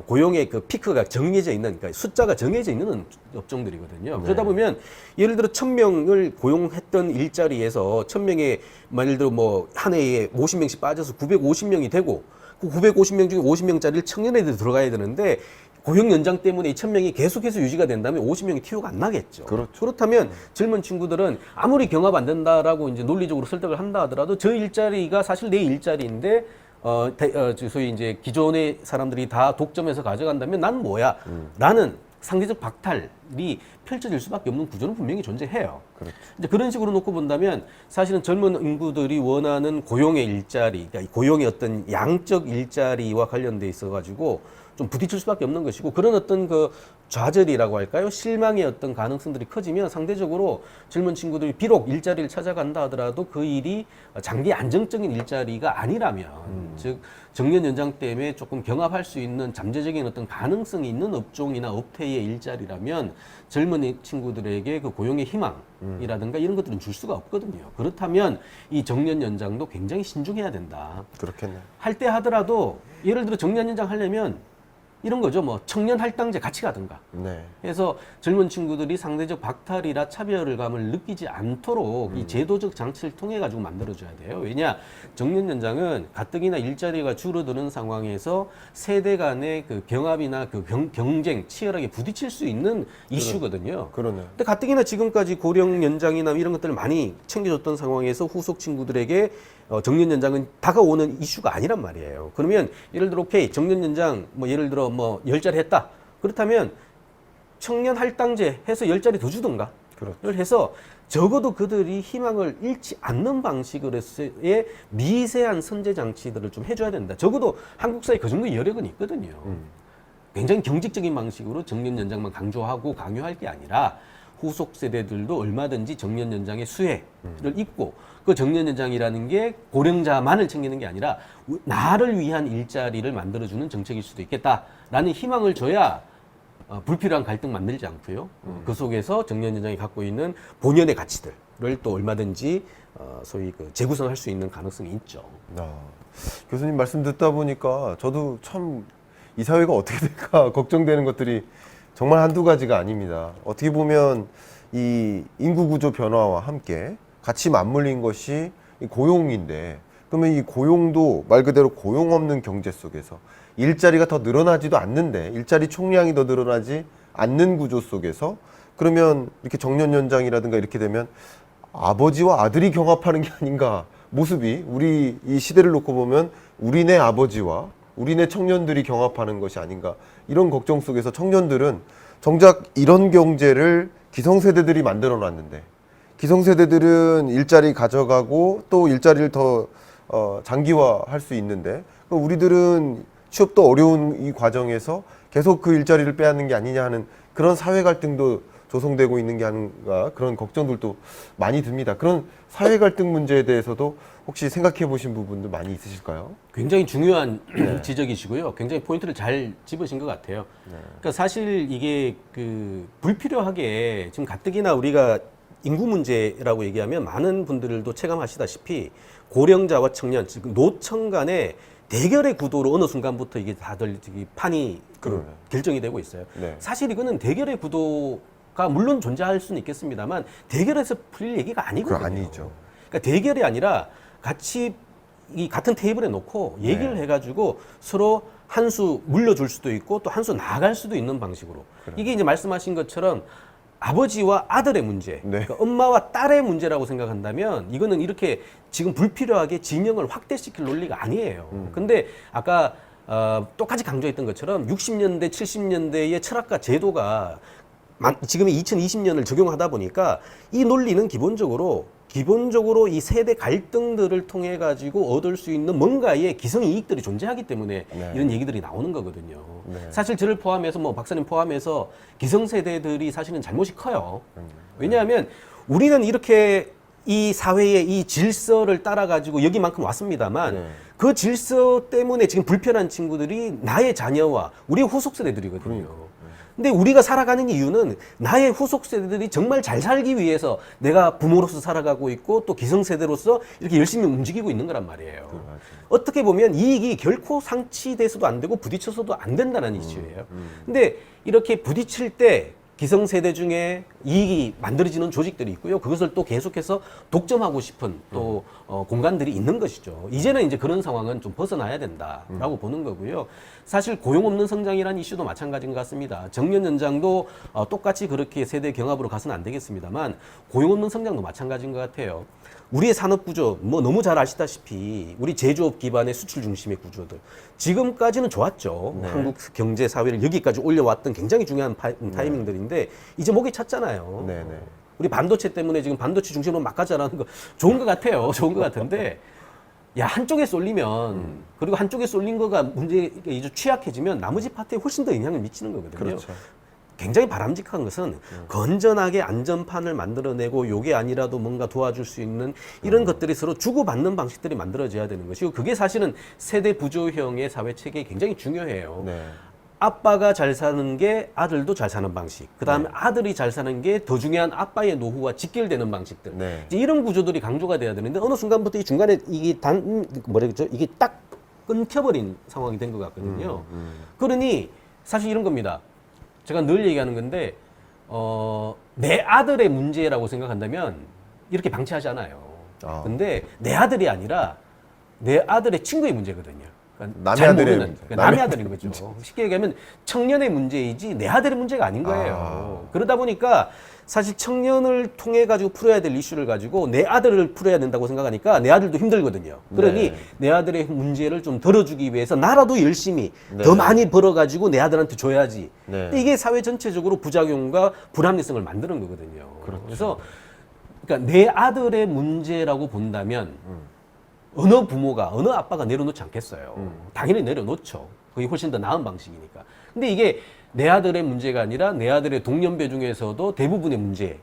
고용의 그 피크가 정해져 있는, 그러니까 숫자가 정해져 있는 업종들이거든요. 그러다 보면 예를 들어 1000명을 고용했던 일자리에서 1000명에 예를 들어 뭐 한 해에 50명씩 빠져서 950명이 되고 그 950명 중에 50명짜리를 청년 애들이 들어가야 되는데 고용 연장 때문에 이 1000명이 계속해서 유지가 된다면 50명이 티오가 안 나겠죠. 그렇죠. 그렇다면 젊은 친구들은 아무리 경합 안 된다라고 이제 논리적으로 설득을 한다 하더라도 저 일자리가 사실 내 일자리인데 소위 이제 기존의 사람들이 다 독점해서 가져간다면 난 뭐야? 라는 상대적 박탈이 펼쳐질 수밖에 없는 구조는 분명히 존재해요. 그렇죠. 이제 그런 식으로 놓고 본다면 사실은 젊은 인구들이 원하는 고용의 일자리, 그러니까 고용의 어떤 양적 일자리와 관련돼 있어 가지고 좀 부딪힐 수밖에 없는 것이고 그런 어떤 그 좌절이라고 할까요? 실망의 어떤 가능성들이 커지면 상대적으로 젊은 친구들이 비록 일자리를 찾아간다 하더라도 그 일이 장기 안정적인 일자리가 아니라면 즉 정년 연장 때문에 조금 경합할 수 있는 잠재적인 어떤 가능성이 있는 업종이나 업태의 일자리라면 젊은 친구들에게 그 고용의 희망이라든가 이런 것들은 줄 수가 없거든요. 그렇다면 이 정년 연장도 굉장히 신중해야 된다. 그렇겠네요. 할 때 하더라도 예를 들어 정년 연장 하려면 이런 거죠. 뭐 청년 할당제 같이 가든가. 네. 해서 젊은 친구들이 상대적 박탈이나 차별감을 느끼지 않도록 이 제도적 장치를 통해 가지고 만들어줘야 돼요. 왜냐, 정년 연장은 가뜩이나 일자리가 줄어드는 상황에서 세대 간의 그 경합이나 그 경쟁 치열하게 부딪힐 수 있는 이슈거든요. 그러네요. 근데 가뜩이나 지금까지 고령 연장이나 이런 것들을 많이 챙겨줬던 상황에서 후속 친구들에게 정년 연장은 다가오는 이슈가 아니란 말이에요. 그러면 예를 들어 오케이 정년 연장 뭐 예를 들어 뭐 10자리 했다. 그렇다면 청년 할당제 해서 10자리 더 주든가. 그렇죠. 를 해서 적어도 그들이 희망을 잃지 않는 방식으로서의 미세한 선제 장치들을 좀 해줘야 된다. 적어도 한국 사회 그 정도 여력은 있거든요. 굉장히 경직적인 방식으로 정년 연장만 강조하고 강요할 게 아니라 후속 세대들도 얼마든지 정년 연장의 수혜를 입고 그 정년 연장이라는 게 고령자만을 챙기는 게 아니라 나를 위한 일자리를 만들어주는 정책일 수도 있겠다라는 희망을 줘야 불필요한 갈등 만들지 않고요. 그 속에서 정년 연장이 갖고 있는 본연의 가치들을 또 얼마든지 소위 그 재구성할 수 있는 가능성이 있죠. 교수님 말씀 듣다 보니까 저도 참 이 사회가 어떻게 될까 걱정되는 것들이 정말 한두 가지가 아닙니다. 어떻게 보면 이 인구 구조 변화와 함께 같이 맞물린 것이 이 고용인데, 그러면 이 고용도 말 그대로 고용 없는 경제 속에서 일자리가 더 늘어나지도 않는데, 일자리 총량이 더 늘어나지 않는 구조 속에서 그러면 이렇게 정년 연장이라든가 이렇게 되면 아버지와 아들이 경합하는 게 아닌가, 모습이 우리 이 시대를 놓고 보면 우리네 아버지와 우리네 청년들이 경합하는 것이 아닌가, 이런 걱정 속에서 청년들은 정작 이런 경제를 기성세대들이 만들어 놨는데, 기성세대들은 일자리 가져가고 또 일자리를 더 장기화할 수 있는데, 우리들은 취업도 어려운 이 과정에서 계속 그 일자리를 빼앗는 게 아니냐 하는 그런 사회 갈등도 조성되고 있는 게 아닌가, 그런 걱정들도 많이 듭니다. 그런 사회 갈등 문제에 대해서도 혹시 생각해 보신 부분도 많이 있으실까요? 굉장히 중요한 지적이시고요. 굉장히 포인트를 잘 짚으신 것 같아요. 그러니까 사실 이게 그 불필요하게 지금 가뜩이나 우리가 인구 문제라고 얘기하면 많은 분들도 체감하시다시피 고령자와 청년, 즉 노청 간의 대결의 구도로 어느 순간부터 이게 다들 판이 결정이 되고 있어요. 네. 사실 이거는 대결의 구도가 물론 존재할 수는 있겠습니다만 대결에서 풀릴 얘기가 아니거든요. 그거 아니죠. 그러니까 대결이 아니라 같이 이 같은 테이블에 놓고 얘기를 해가지고 서로 한 수 물려줄 수도 있고 또 한 수 나아갈 수도 있는 방식으로. 이게 이제 말씀하신 것처럼 아버지와 아들의 문제, 그러니까 엄마와 딸의 문제라고 생각한다면 이거는 이렇게 지금 불필요하게 진영을 확대시킬 논리가 아니에요. 근데 아까 똑같이 강조했던 것처럼 60년대, 70년대의 철학과 제도가 지금의 2020년을 적용하다 보니까 이 논리는 기본적으로 이 세대 갈등들을 통해 가지고 얻을 수 있는 뭔가의 기성 이익들이 존재하기 때문에 이런 얘기들이 나오는 거거든요. 사실 저를 포함해서 뭐 박사님 포함해서 기성 세대들이 사실은 잘못이 커요. 왜냐하면 우리는 이렇게 이 사회의 이 질서를 따라 가지고 여기만큼 왔습니다만 그 질서 때문에 지금 불편한 친구들이 나의 자녀와 우리의 후속 세대들이거든요. 근데 우리가 살아가는 이유는 나의 후속 세대들이 정말 잘 살기 위해서 내가 부모로서 살아가고 있고 또 기성세대로서 이렇게 열심히 움직이고 있는 거란 말이에요. 어떻게 보면 이익이 결코 상치돼서도 안 되고 부딪혀서도 안 된다는 이슈예요. 근데 이렇게 부딪힐 때 기성세대 중에 이익이 만들어지는 조직들이 있고요. 그것을 또 계속해서 독점하고 싶은 또 공간들이 있는 것이죠. 이제는 이제 그런 상황은 좀 벗어나야 된다라고 보는 거고요. 사실 고용 없는 성장이라는 이슈도 마찬가지인 것 같습니다. 정년 연장도 똑같이 그렇게 세대 경합으로 가서는 안 되겠습니다만 고용 없는 성장도 마찬가지인 것 같아요. 우리의 산업 구조 뭐 너무 잘 아시다시피 우리 제조업 기반의 수출 중심의 구조들 지금까지는 좋았죠. 한국 경제 사회를 여기까지 올려왔던 굉장히 중요한 타이밍들인데 이제 목이 찼잖아요. 우리 반도체 때문에 지금 반도체 중심으로 막 가자라는 거 좋은 것 같아요. 좋은 것 같은데 야 한쪽에 쏠리면 그리고 한쪽에 쏠린 거가 문제가 이제 취약해지면 나머지 파트에 훨씬 더 영향을 미치는 거거든요. 그렇죠. 굉장히 바람직한 것은 건전하게 안전판을 만들어내고 요게 아니라도 뭔가 도와줄 수 있는 이런 것들이 서로 주고받는 방식들이 만들어져야 되는 것이고 그게 사실은 세대 부조형의 사회 체계에 굉장히 중요해요. 아빠가 잘 사는 게 아들도 잘 사는 방식. 그 다음에 아들이 잘 사는 게 더 중요한 아빠의 노후와 직결되는 방식들. 이제 이런 구조들이 강조가 돼야 되는데 어느 순간부터 이 중간에 이게 이게 딱 끊겨버린 상황이 된 것 같거든요. 그러니 사실 이런 겁니다. 제가 늘 얘기하는 건데 내 아들의 문제라고 생각한다면 이렇게 방치하지 않아요. 근데 내 아들이 아니라 내 아들의 친구의 문제거든요. 그러니까 남의 잘 아들의 모르는, 문제. 그러니까 남의 아들인 거죠. 쉽게 얘기하면 청년의 문제이지 내 아들의 문제가 아닌 거예요. 그러다 보니까 사실 청년을 통해 가지고 풀어야 될 이슈를 가지고 내 아들을 풀어야 된다고 생각하니까 내 아들도 힘들거든요. 그러니 네. 내 아들의 문제를 좀 덜어주기 위해서 나라도 열심히 더 많이 벌어가지고 내 아들한테 줘야지. 네. 이게 사회 전체적으로 부작용과 불합리성을 만드는 거거든요. 그래서 그러니까 내 아들의 문제라고 본다면 어느 부모가 어느 아빠가 내려놓지 않겠어요. 당연히 내려놓죠. 그게 훨씬 더 나은 방식이니까. 근데 이게 내 아들의 문제가 아니라 내 아들의 동년배 중에서도 대부분의 문제.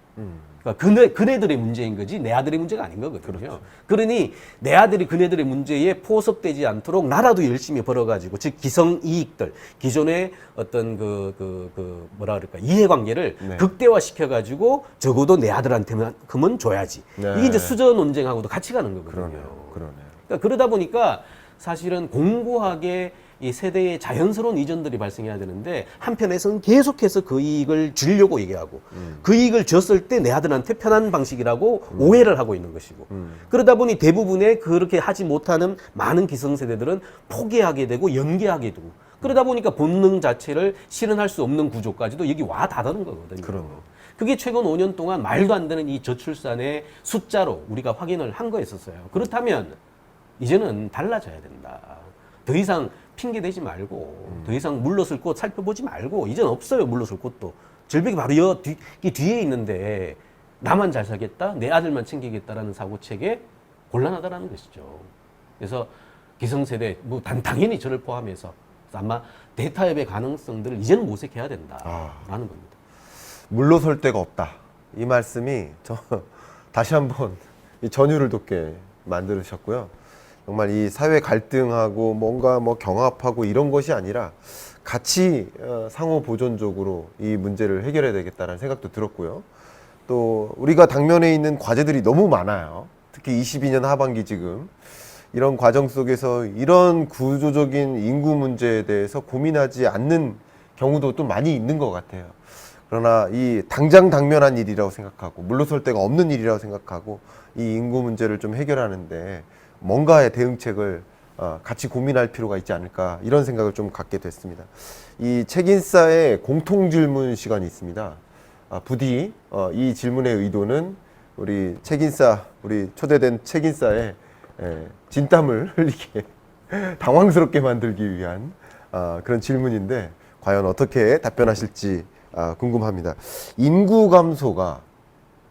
그러니까 그네들의 문제인 거지 내 아들의 문제가 아닌 거거든요. 그러니 내 아들이 그네들의 문제에 포섭되지 않도록 나라도 열심히 벌어가지고 즉 기성 이익들 기존의 어떤 뭐라 그럴까 이해관계를 네. 극대화시켜가지고 적어도 내 아들한테만큼은 줘야지. 네. 이게 이제 수저 논쟁하고도 같이 가는 거거든요. 그러네요. 그러니까 그러다 보니까 사실은 공고하게 이 세대의 자연스러운 이전들이 발생해야 되는데 한편에서는 계속해서 그 이익을 주려고 얘기하고 그 이익을 줬을 때 내 아들한테 편한 방식이라고 오해를 하고 있는 것이고 그러다 보니 대부분의 그렇게 하지 못하는 많은 기성세대들은 포기하게 되고 연기하게 되고 그러다 보니까 본능 자체를 실현할 수 없는 구조까지도 여기 와 닿는 거거든요. 그러네요. 그게 최근 5년 동안 말도 안 되는 이 저출산의 숫자로 우리가 확인을 한 거였었어요. 그렇다면 이제는 달라져야 된다. 더 이상 핑계 대지 말고 더 이상 물러설 곳 살펴보지 말고 이젠 없어요. 물러설 곳도. 절벽이 바로 이 뒤에 있는데 나만 잘 살겠다? 내 아들만 챙기겠다라는 사고체계 곤란하다라는 것이죠. 그래서 기성세대 뭐 당연히 저를 포함해서 아마 대타협의 가능성들을 이제는 모색해야 된다라는 겁니다. 물러설 데가 없다. 이 말씀이 다시 한번 이 전율을 돋게 만들으셨고요. 정말 이 사회 갈등하고 뭔가 뭐 경합하고 이런 것이 아니라 같이 상호 보존적으로 이 문제를 해결해야 되겠다는 생각도 들었고요. 또 우리가 당면에 있는 과제들이 너무 많아요. 특히 22년 하반기 지금 이런 과정 속에서 이런 구조적인 인구 문제에 대해서 고민하지 않는 경우도 또 많이 있는 것 같아요. 그러나 이 당면한 일이라고 생각하고 물러설 데가 없는 일이라고 생각하고 이 인구 문제를 좀 해결하는데 뭔가의 대응책을 같이 고민할 필요가 있지 않을까 이런 생각을 좀 갖게 됐습니다. 이 책인싸의 공통 질문 시간이 있습니다. 부디 이 질문의 의도는 우리 책인싸 우리 초대된 책인싸의 진땀을 흘리게 당황스럽게 만들기 위한 그런 질문인데 과연 어떻게 답변하실지 궁금합니다. 인구 감소가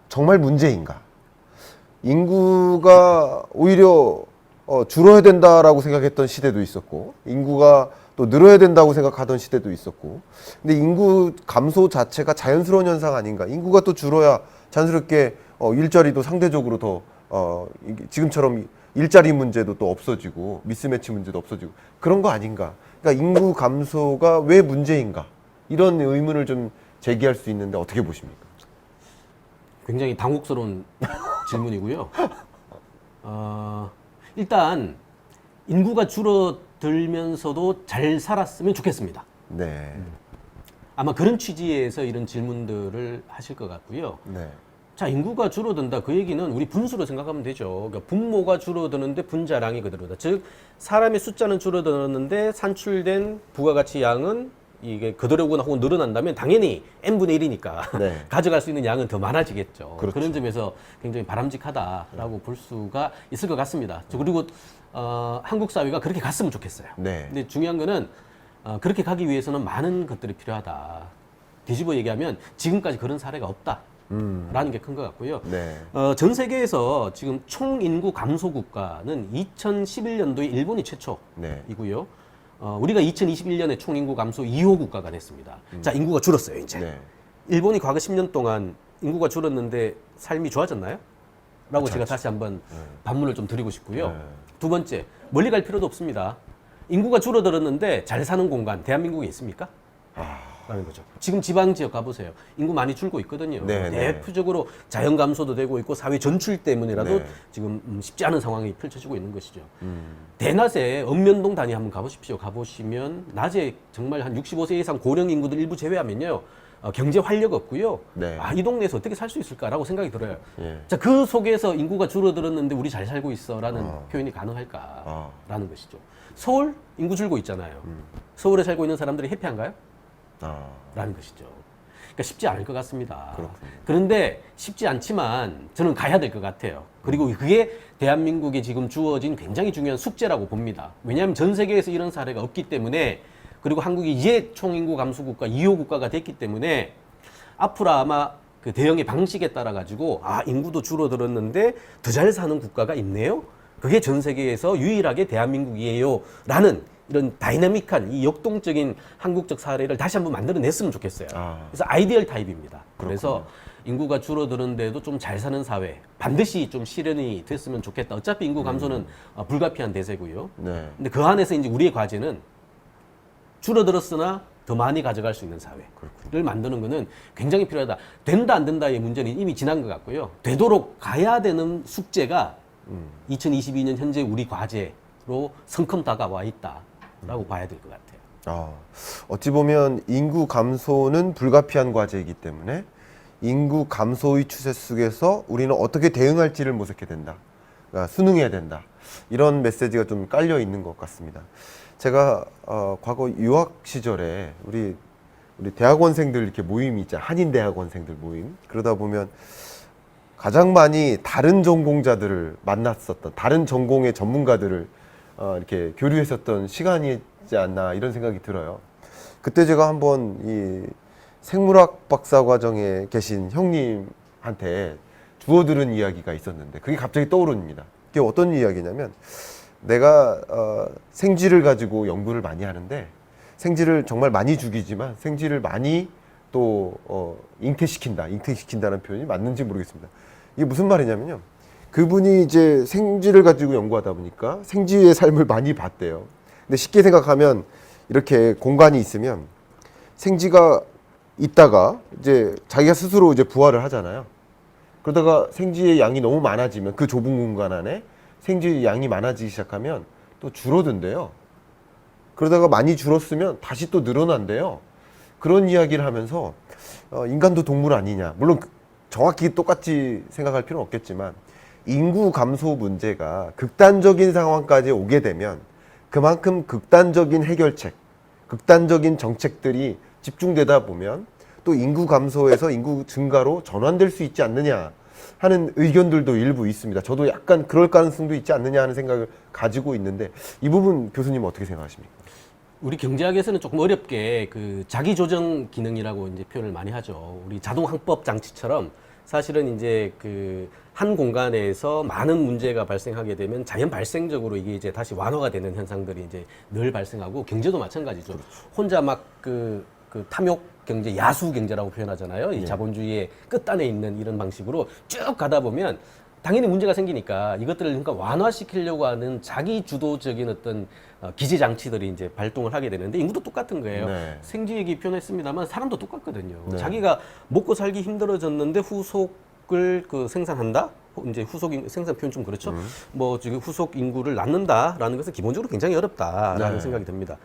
정말 문제인가? 인구가 오히려 줄어야 된다라고 생각했던 시대도 있었고 인구가 또 늘어야 된다고 생각하던 시대도 있었고 근데 인구 감소 자체가 자연스러운 현상 아닌가? 인구가 또 줄어야 자연스럽게 일자리도 상대적으로 더 지금처럼 일자리 문제도 또 없어지고 미스매치 문제도 없어지고 그런 거 아닌가? 그러니까 인구 감소가 왜 문제인가? 이런 의문을 좀 제기할 수 있는데 어떻게 보십니까? 굉장히 당혹스러운 질문이고요. 일단 인구가 줄어들면서도 잘 살았으면 좋겠습니다. 네. 아마 그런 취지에서 이런 질문들을 하실 것 같고요. 네. 자, 인구가 줄어든다. 그 얘기는 우리 분수로 생각하면 되죠. 그러니까 분모가 줄어드는데 분자량이 그대로다. 즉, 사람의 숫자는 줄어들었는데 산출된 부가가치 양은 이게 그대로거나 혹은 늘어난다면 당연히 n분의 1이니까 네. 가져갈 수 있는 양은 더 많아지겠죠. 그렇죠. 그런 점에서 굉장히 바람직하다라고 볼 수가 있을 것 같습니다. 그리고 한국 사회가 그렇게 갔으면 좋겠어요. 네. 근데 중요한 거는 그렇게 가기 위해서는 많은 것들이 필요하다. 뒤집어 얘기하면 지금까지 그런 사례가 없다. 라는 게 큰 것 같고요. 네. 전 세계에서 지금 총 인구 감소 국가는 2011년도에 일본이 최초이고요. 우리가 2021년에 총 인구 감소 2호 국가가 됐습니다. 자, 인구가 줄었어요, 이제. 네. 일본이 과거 10년 동안 인구가 줄었는데 삶이 좋아졌나요? 라고 제가 다시 한번 반문을 좀 드리고 싶고요. 네. 두 번째, 멀리 갈 필요도 없습니다. 인구가 줄어들었는데 잘 사는 공간, 대한민국에 있습니까? 라는 거죠. 지금 지방 지역 가보세요. 인구 많이 줄고 있거든요. 네, 대표적으로 자연 감소도 되고 있고 사회 전출 때문이라도 네. 지금 쉽지 않은 상황이 펼쳐지고 있는 것이죠. 대낮에 읍면동 단위 한번 가보십시오. 가보시면 낮에 정말 한 65세 이상 고령 인구들 일부 제외하면요. 경제 활력 없고요. 네. 아, 이 동네에서 어떻게 살 수 있을까라고 생각이 들어요. 예. 자, 그 속에서 인구가 줄어들었는데 우리 잘 살고 있어라는 표현이 가능할까라는 것이죠. 서울 인구 줄고 있잖아요. 서울에 살고 있는 사람들이 해피한가요? 라는 것이죠. 그러니까 쉽지 않을 것 같습니다. 그렇군요. 그런데 쉽지 않지만 저는 가야 될 것 같아요. 그리고 그게 대한민국에 지금 주어진 굉장히 중요한 숙제라고 봅니다. 왜냐하면 전 세계에서 이런 사례가 없기 때문에, 그리고 한국이 이제 총인구 감소 국가 2호 국가가 됐기 때문에 앞으로 아마 그 대응의 방식에 따라 가지고 인구도 줄어들었는데 더 잘 사는 국가가 있네요. 그게 전 세계에서 유일하게 대한민국이에요. 라는 이런 다이나믹한 이 역동적인 한국적 사례를 다시 한번 만들어냈으면 좋겠어요. 그래서 아이디얼 타입입니다. 그래서 인구가 줄어드는데도 좀 잘 사는 사회 반드시 좀 실현이 됐으면 좋겠다. 어차피 인구 감소는 불가피한 대세고요. 네. 근데 그 안에서 이제 우리의 과제는 줄어들었으나 더 많이 가져갈 수 있는 사회를 만드는 것은 굉장히 필요하다. 된다 안 된다의 문제는 이미 지난 것 같고요. 되도록 가야 되는 숙제가 2022년 현재 우리 과제로 성큼 다가와 있다라고 봐야 될 것 같아요. 어찌 보면 인구 감소는 불가피한 과제이기 때문에 인구 감소의 추세 속에서 우리는 어떻게 대응할지를 모색해야 된다. 그러니까 순응해야 된다. 이런 메시지가 좀 깔려 있는 것 같습니다. 제가 과거 유학 시절에 우리 대학원생들 이렇게 모임이 있잖아요. 한인 대학원생들 모임. 그러다 보면 가장 많이 다른 전공자들을 만났었던, 다른 전공의 전문가들을 이렇게 교류했었던 시간이지 않나 이런 생각이 들어요. 그때 제가 한번 이 생물학 박사 과정에 계신 형님한테 주워 들은 이야기가 있었는데 그게 갑자기 떠오릅니다. 그게 어떤 이야기냐면, 내가 생쥐를 가지고 연구를 많이 하는데 생쥐를 정말 많이 죽이지만 생쥐를 많이 또 잉태시킨다는 표현이 맞는지 모르겠습니다. 이게 무슨 말이냐면요, 그분이 이제 생쥐를 가지고 연구하다 보니까 생쥐의 삶을 많이 봤대요. 근데 쉽게 생각하면 이렇게 공간이 있으면 생쥐가 있다가 이제 자기가 스스로 이제 부활을 하잖아요. 그러다가 생쥐의 양이 너무 많아지면 그 좁은 공간 안에 생쥐의 양이 많아지기 시작하면 또 줄어든대요. 그러다가 많이 줄었으면 다시 또 늘어난대요. 그런 이야기를 하면서 인간도 동물 아니냐. 물론 정확히 똑같이 생각할 필요는 없겠지만 인구 감소 문제가 극단적인 상황까지 오게 되면 그만큼 극단적인 해결책, 극단적인 정책들이 집중되다 보면 또 인구 감소에서 인구 증가로 전환될 수 있지 않느냐 하는 의견들도 일부 있습니다. 저도 약간 그럴 가능성도 있지 않느냐 하는 생각을 가지고 있는데, 이 부분 교수님 어떻게 생각하십니까? 우리 경제학에서는 조금 어렵게 그 자기 조정 기능이라고 이제 표현을 많이 하죠. 우리 자동 항법 장치처럼 사실은 이제 그 한 공간에서 많은 문제가 발생하게 되면 자연 발생적으로 이게 이제 다시 완화가 되는 현상들이 이제 늘 발생하고, 경제도 마찬가지죠. 혼자 막 그 탐욕 경제, 야수 경제라고 표현하잖아요. 이 자본주의의 끝단에 있는 이런 방식으로 쭉 가다 보면 당연히 문제가 생기니까 이것들을 그러니까 완화시키려고 하는 자기 주도적인 어떤 기재 장치들이 이제 발동을 하게 되는데, 인구도 똑같은 거예요. 네. 생쥐 얘기 표현했습니다만 사람도 똑같거든요. 네. 자기가 먹고 살기 힘들어졌는데 후속을 그 생산한다? 이제 후속 생산 표현 좀 그렇죠. 뭐 지금 후속 인구를 낳는다라는 것은 기본적으로 굉장히 어렵다라는 네. 생각이 듭니다.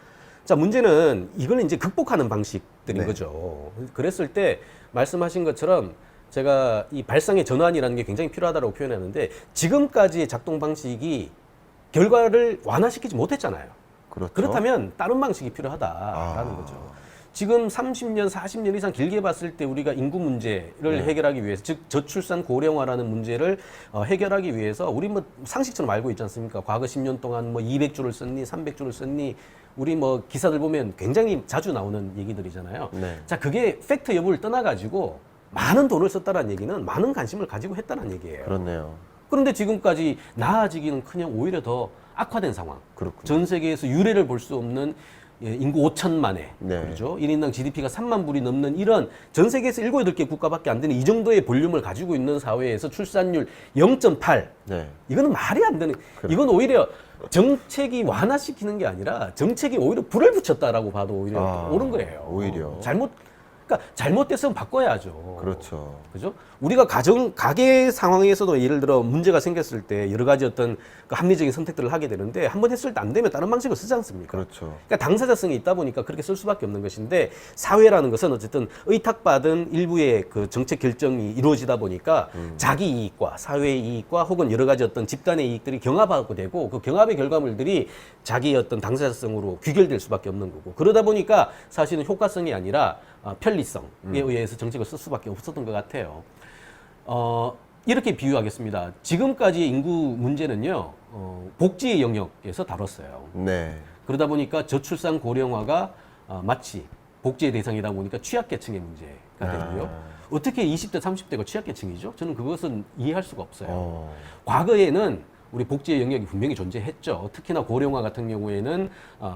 자, 문제는 이걸 이제 극복하는 방식들인 네. 거죠. 그랬을 때 말씀하신 것처럼 제가 이 발상의 전환이라는 게 굉장히 필요하다고 표현하는데, 지금까지의 작동 방식이 결과를 완화시키지 못했잖아요. 그렇죠. 그렇다면 다른 방식이 필요하다라는 거죠. 지금 30년, 40년 이상 길게 봤을 때 우리가 인구 문제를 해결하기 위해서, 즉 저출산 고령화라는 문제를 해결하기 위해서 우리 뭐 상식처럼 알고 있지 않습니까? 과거 10년 동안 뭐 200조를 썼니, 300조를 썼니, 우리 뭐 기사들 보면 굉장히 자주 나오는 얘기들이잖아요. 네. 자, 그게 팩트 여부를 떠나가지고 많은 돈을 썼다는 얘기는 많은 관심을 가지고 했다는 얘기예요. 그렇네요. 그런데 지금까지 나아지기는 그냥 오히려 더 악화된 상황. 그렇군요. 전 세계에서 유례를 볼 수 없는 인구 5천만에 네. 그렇죠. 1인당 GDP가 3만 불이 넘는 이런 전 세계에서 7, 8개 국가밖에 안 되는 이 정도의 볼륨을 가지고 있는 사회에서 출산율 0.8 네. 이거는 말이 안 되는 이건 오히려 정책이 완화시키는 게 아니라 정책이 오히려 불을 붙였다라고 봐도 오히려 옳은 거예요. 오히려. 그러니까 잘못됐으면 바꿔야죠. 그렇죠. 그죠? 우리가 가계 상황에서도 예를 들어 문제가 생겼을 때 여러 가지 어떤 그 합리적인 선택들을 하게 되는데 한번 했을 때 안 되면 다른 방식을 쓰지 않습니까? 그렇죠. 그러니까 당사자성이 있다 보니까 그렇게 쓸 수밖에 없는 것인데 사회라는 것은 어쨌든 의탁받은 일부의 그 정책 결정이 이루어지다 보니까 자기 이익과 사회의 이익과 혹은 여러 가지 어떤 집단의 이익들이 경합하고 되고 그 경합의 결과물들이 자기의 어떤 당사자성으로 귀결될 수밖에 없는 거고 그러다 보니까 사실은 효과성이 아니라 편리성에 의해서 정책을 쓸 수밖에 없었던 것 같아요. 이렇게 비유하겠습니다. 지금까지의 인구 문제는요, 복지의 영역에서 다뤘어요. 네. 그러다 보니까 저출산 고령화가 마치 복지의 대상이다 보니까 취약계층의 문제가 되고요. 어떻게 20대, 30대가 취약계층이죠? 저는 그것은 이해할 수가 없어요. 과거에는 우리 복지의 영역이 분명히 존재했죠. 특히나 고령화 같은 경우에는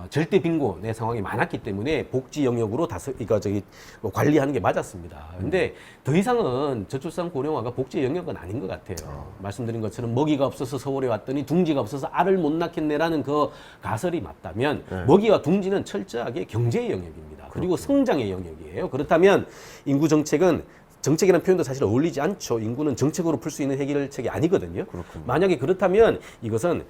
절대 빈곤의 상황이 많았기 때문에 복지 영역으로 관리하는 게 맞았습니다. 근데 더 이상은 저출산 고령화가 복지의 영역은 아닌 것 같아요. 말씀드린 것처럼 먹이가 없어서 서울에 왔더니 둥지가 없어서 알을 못 낳겠네라는 그 가설이 맞다면 먹이와 둥지는 철저하게 경제의 영역입니다. 그리고 성장의 영역이에요. 그렇다면 인구 정책이라는 표현도 사실 어울리지 않죠. 인구는 정책으로 풀 수 있는 해결책이 아니거든요. 그렇군요. 만약에 그렇다면 이것은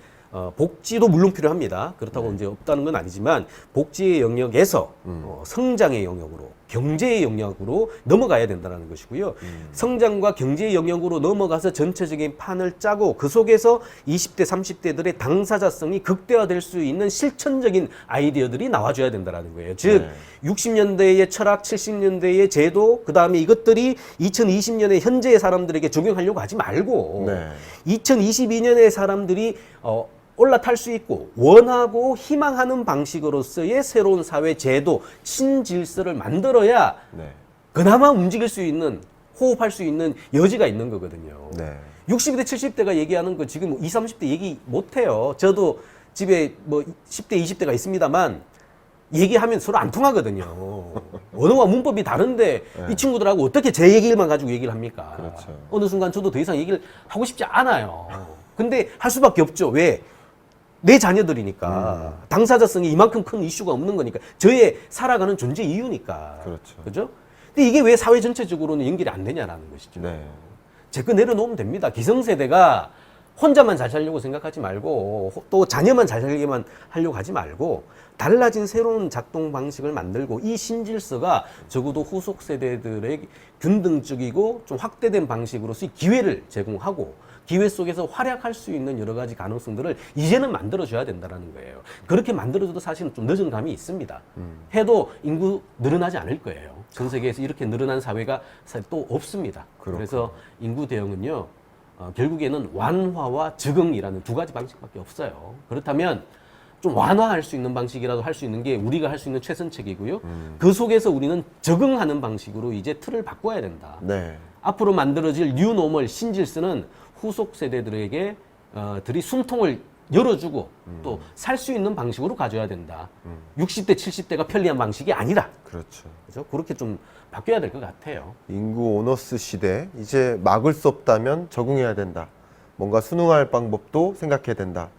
복지도 물론 필요합니다. 그렇다고 이제 없다는 건 아니지만 복지의 영역에서 성장의 영역으로 경제의 영역으로 넘어가야 된다는 것이고요. 성장과 경제의 영역으로 넘어가서 전체적인 판을 짜고 그 속에서 20대, 30대들의 당사자성이 극대화될 수 있는 실천적인 아이디어들이 나와줘야 된다는 거예요. 즉 60년대의 철학, 70년대의 제도, 그 다음에 이것들이 2020년에 현재의 사람들에게 적용하려고 하지 말고 2022년의 사람들이 올라탈 수 있고 원하고 희망하는 방식으로서의 새로운 사회 제도, 신질서를 만들어야 그나마 움직일 수 있는, 호흡할 수 있는 여지가 있는 거거든요. 60대, 70대가 얘기하는 거 지금 20, 30대 얘기 못해요. 저도 집에 뭐 10대, 20대가 있습니다만 얘기하면 서로 안 통하거든요. 언어와 문법이 다른데 이 친구들하고 어떻게 제 얘기만 가지고 얘기를 합니까? 그렇죠. 어느 순간 저도 더 이상 얘기를 하고 싶지 않아요. 근데 할 수밖에 없죠. 왜? 내 자녀들이니까 당사자성이 이만큼 큰 이슈가 없는 거니까 저의 살아가는 존재 이유니까 그렇죠. 그죠? 근데 이게 왜 사회 전체적으로는 연결이 안 되냐라는 것이죠. 제 거 내려놓으면 됩니다. 기성세대가 혼자만 잘 살려고 생각하지 말고 또 자녀만 잘 살게만 하려고 하지 말고 달라진 새로운 작동 방식을 만들고 이 신질서가 적어도 후속 세대들의 균등적이고 좀 확대된 방식으로서 기회를 제공하고 기회 속에서 활약할 수 있는 여러 가지 가능성들을 이제는 만들어줘야 된다는 거예요. 그렇게 만들어줘도 사실은 좀 늦은 감이 있습니다. 해도 인구 늘어나지 않을 거예요. 전 세계에서 이렇게 늘어난 사회가 사실 또 없습니다. 그래서 인구 대응은요, 결국에는 완화와 적응이라는 두 가지 방식밖에 없어요. 그렇다면 좀 완화할 수 있는 방식이라도 할 수 있는 게 우리가 할 수 있는 최선책이고요. 그 속에서 우리는 적응하는 방식으로 이제 틀을 바꿔야 된다. 앞으로 만들어질 뉴노멀 신질서는 후속 세대들에게 들이 숨통을 열어주고 또 살 수 있는 방식으로 가져야 된다. 60대, 70대가 편리한 방식이 아니라. 그렇죠. 그렇게 좀 바뀌어야 될 것 같아요. 인구 오너스 시대, 이제 막을 수 없다면 적응해야 된다. 뭔가 순응할 방법도 생각해야 된다.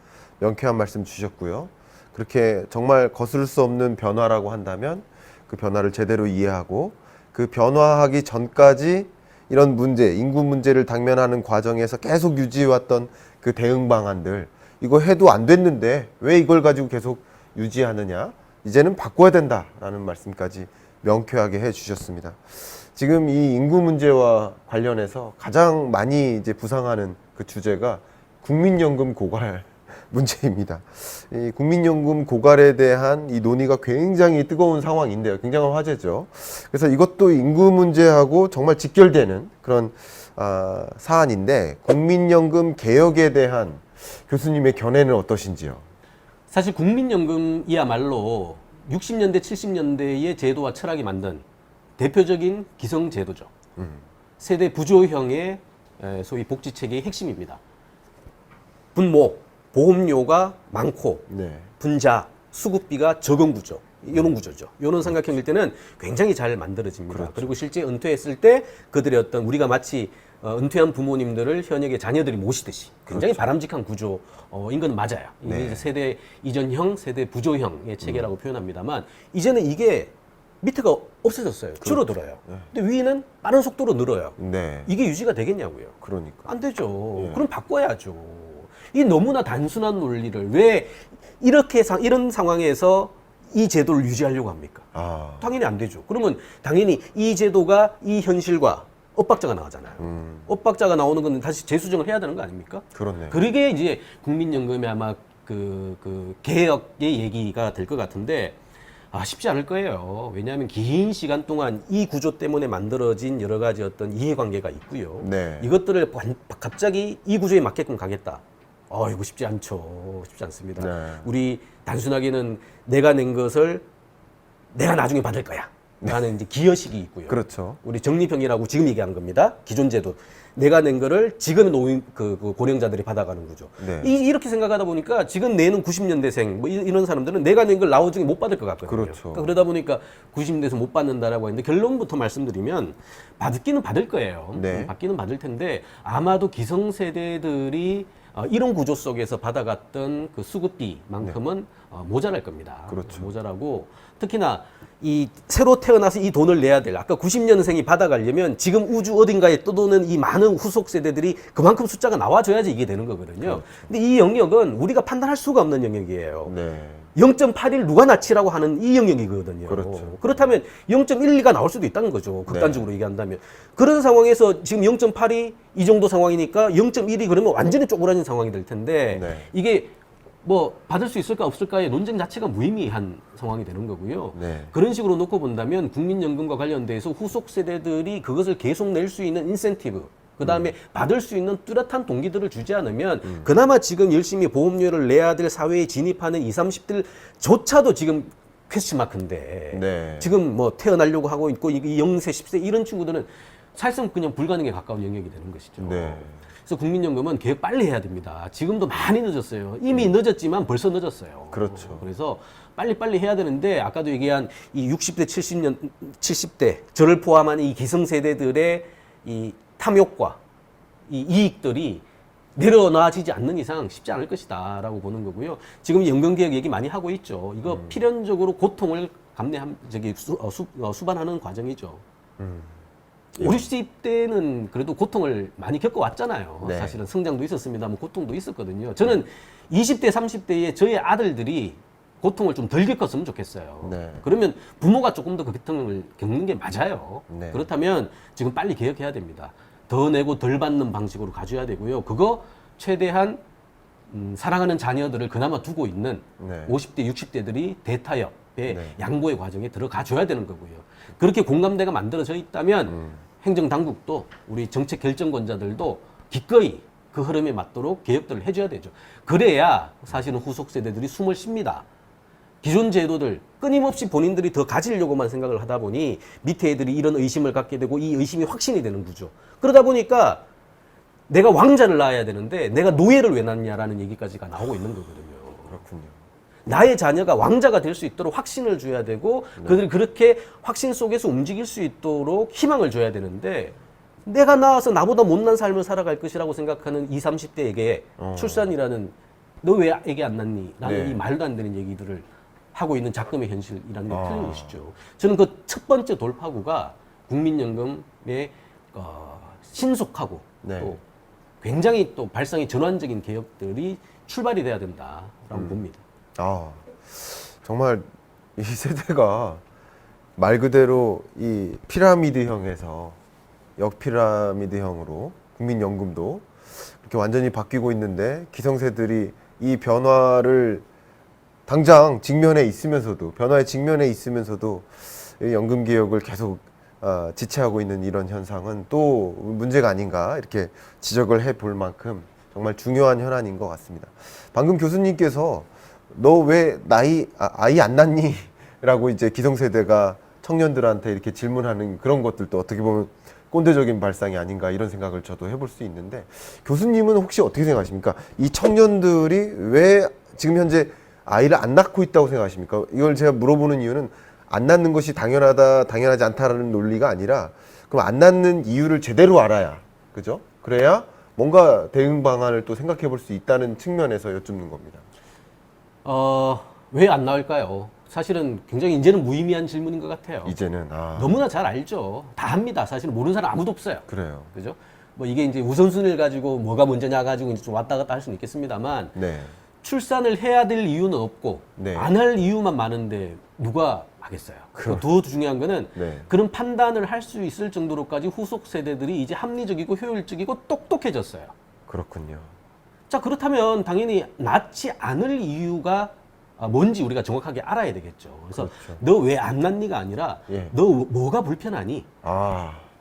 명쾌한 말씀 주셨고요. 그렇게 정말 거스를 수 없는 변화라고 한다면 그 변화를 제대로 이해하고 그 변화하기 전까지 이런 문제, 인구 문제를 당면하는 과정에서 계속 유지해왔던 그 대응 방안들, 이거 해도 안 됐는데 왜 이걸 가지고 계속 유지하느냐? 이제는 바꿔야 된다라는 말씀까지 명쾌하게 해주셨습니다. 지금 이 인구 문제와 관련해서 가장 많이 이제 부상하는 그 주제가 국민연금 고갈 문제입니다. 이 국민연금 고갈에 대한 이 논의가 굉장히 뜨거운 상황인데요. 굉장한 화제죠. 그래서 이것도 인구 문제하고 정말 직결되는 그런 사안인데 국민연금 개혁에 대한 교수님의 견해는 어떠신지요? 사실 국민연금이야말로 60년대, 70년대의 제도와 철학이 만든 대표적인 기성제도죠. 세대 부조형의 소위 복지체계의 핵심입니다. 분모, 보험료가 많고 분자, 수급비가 적은 구조. 이런 구조죠. 이런 삼각형일 때는 굉장히 잘 만들어집니다. 그렇죠. 그리고 실제 은퇴했을 때 그들의 어떤 우리가 마치 은퇴한 부모님들을 현역의 자녀들이 모시듯이 굉장히 바람직한 구조인 건 맞아요. 이게 네. 이제 세대 이전형, 세대 부조형의 체계라고 표현합니다만 이제는 이게 밑에가 없어졌어요. 줄어들어요. 근데 위는 빠른 속도로 늘어요. 네. 이게 유지가 되겠냐고요. 그러니까. 안 되죠. 예. 그럼 바꿔야죠. 이 너무나 단순한 논리를 왜 이런 상황에서 이 제도를 유지하려고 합니까? 아. 당연히 안 되죠. 그러면 당연히 이 제도가 이 현실과 엇박자가 나가잖아요. 엇박자가 나오는 건 다시 재수정을 해야 되는 거 아닙니까? 그렇네요. 그러게 이제 국민연금의 아마 그 개혁의 얘기가 될 것 같은데 쉽지 않을 거예요. 왜냐하면 긴 시간 동안 이 구조 때문에 만들어진 여러 가지 어떤 이해관계가 있고요. 네. 이것들을 갑자기 이 구조에 맞게끔 가겠다. 이거 쉽지 않죠. 쉽지 않습니다. 네. 우리 단순하게는 내가 낸 것을 내가 나중에 받을 거야. 라는 이제 기여식이 있고요. 그렇죠. 우리 적립형이라고 지금 얘기하는 겁니다. 기존 제도. 내가 낸 거를 지금의 노인, 그 고령자들이 받아가는 거죠. 네. 이렇게 생각하다 보니까 지금 내는 90년대생, 뭐 이런 사람들은 내가 낸 걸 나중에 못 받을 것 같거든요. 그렇죠. 그러니까 그러다 보니까 90년대에서 못 받는다라고 했는데 결론부터 말씀드리면 받기는 받을 거예요. 네. 받기는 받을 텐데 아마도 기성세대들이 이런 구조 속에서 받아갔던 그 수급비만큼은 모자랄 겁니다. 그렇죠. 모자라고 특히나 이 새로 태어나서 이 돈을 내야 될 아까 90년생이 받아가려면 지금 우주 어딘가에 떠도는 이 많은 후속 세대들이 그만큼 숫자가 나와줘야지 이게 되는 거거든요. 그렇죠. 근데 이 영역은 우리가 판단할 수가 없는 영역이에요. 네. 0.81 누가 낫지라고 하는 이 영역이거든요. 그렇죠. 그렇다면 0.12가 나올 수도 있다는 거죠. 극단적으로 얘기한다면. 그런 상황에서 지금 0.8이 이 정도 상황이니까 0.1이 그러면 완전히 쪼그라진 상황이 될 텐데 네. 이게 뭐 받을 수 있을까 없을까의 논쟁 자체가 무의미한 상황이 되는 거고요. 네. 그런 식으로 놓고 본다면 국민연금과 관련돼서 후속 세대들이 그것을 계속 낼 수 있는 인센티브 그 다음에 받을 수 있는 뚜렷한 동기들을 주지 않으면 그나마 지금 열심히 보험료를 내야 될 사회에 진입하는 20, 30대들조차도 지금 퀘스천 마크인데 네. 지금 뭐 태어나려고 하고 있고 이 0세, 10세 이런 친구들은 사실상 그냥 불가능에 가까운 영역이 되는 것이죠. 네. 그래서 국민연금은 계획 빨리 해야 됩니다. 지금도 많이 늦었어요. 이미 늦었지만 벌써 늦었어요. 그렇죠. 그래서 빨리빨리 해야 되는데 아까도 얘기한 이 60대, 70대 저를 포함한 이 기성세대들의 이 탐욕과 이 이익들이 내려놔지지 않는 이상 쉽지 않을 것이다 라고 보는 거고요. 지금 연금개혁 얘기 많이 하고 있죠. 이거 필연적으로 고통을 수반하는 과정이죠. 50, 대는 그래도 고통을 많이 겪어왔잖아요. 네. 사실은 성장도 있었습니다만 고통도 있었거든요. 저는 20대, 30대에 저희 아들들이 고통을 좀 덜 겪었으면 좋겠어요. 네. 그러면 부모가 조금 더 그 고통을 겪는 게 맞아요. 네. 그렇다면 지금 빨리 개혁해야 됩니다. 더 내고 덜 받는 방식으로 가져야 되고요. 그거 최대한 사랑하는 자녀들을 그나마 두고 있는 네. 50대, 60대들이 대타협의 네. 양보의 과정에 들어가 줘야 되는 거고요. 그렇게 공감대가 만들어져 있다면 행정당국도 우리 정책 결정권자들도 기꺼이 그 흐름에 맞도록 개혁들을 해줘야 되죠. 그래야 사실은 후속 세대들이 숨을 쉽니다. 기존 제도들 끊임없이 본인들이 더 가지려고만 생각을 하다 보니 밑에 애들이 이런 의심을 갖게 되고 이 의심이 확신이 되는 구조. 그러다 보니까 내가 왕자를 낳아야 되는데 내가 노예를 왜 낳냐라는 얘기까지가 나오고 있는 거거든요. 그렇군요. 나의 자녀가 왕자가 될 수 있도록 확신을 줘야 되고 그들이 그렇게 확신 속에서 움직일 수 있도록 희망을 줘야 되는데 내가 낳아서 나보다 못난 삶을 살아갈 것이라고 생각하는 20, 30대에게 출산이라는 너 왜 애기 안 낳니? 라는 네. 이 말도 안 되는 얘기들을 하고 있는 작금의 현실이라는 게 틀린 것이죠. 저는 그 첫 번째 돌파구가 국민연금의 신속하고 네. 또 굉장히 또 발상이 전환적인 개혁들이 출발이 돼야 된다라고 봅니다. 정말 이 세대가 말 그대로 이 피라미드형에서 역피라미드형으로 국민연금도 이렇게 완전히 바뀌고 있는데 기성세들이 이 변화를 당장 직면에 있으면서도 변화의 직면에 있으면서도 이 연금 개혁을 계속 지체하고 있는 이런 현상은 또 문제가 아닌가 이렇게 지적을 해볼 만큼 정말 중요한 현안인 것 같습니다. 방금 교수님께서 너 왜 아이 안 낳니? 라고 이제 기성세대가 청년들한테 이렇게 질문하는 그런 것들도 어떻게 보면 꼰대적인 발상이 아닌가 이런 생각을 저도 해볼 수 있는데 교수님은 혹시 어떻게 생각하십니까? 이 청년들이 왜 지금 현재 아이를 안 낳고 있다고 생각하십니까? 이걸 제가 물어보는 이유는 안 낳는 것이 당연하다, 당연하지 않다라는 논리가 아니라 그럼 안 낳는 이유를 제대로 알아야, 그죠? 그래야 뭔가 대응 방안을 또 생각해 볼 수 있다는 측면에서 여쭙는 겁니다. 왜 안 나올까요? 사실은 굉장히 이제는 무의미한 질문인 것 같아요. 이제는 너무나 잘 알죠. 다 합니다. 사실 모르는 사람 아무도 없어요. 그래요. 그죠? 뭐 이게 이제 우선순위를 가지고 뭐가 먼저냐 가지고 이제 좀 왔다 갔다 할 수는 있겠습니다만 네. 출산을 해야 될 이유는 없고 네. 안 할 이유만 많은데 누가 하겠어요. 더 중요한 거는 네. 그런 판단을 할 수 있을 정도로까지 후속 세대들이 이제 합리적이고 효율적이고 똑똑해졌어요. 그렇군요. 자, 그렇다면 당연히 낳지 않을 이유가 뭔지 우리가 정확하게 알아야 되겠죠. 그래서 그렇죠. 너 왜 안 낳니가 아니라 예. 너 뭐가 불편하니?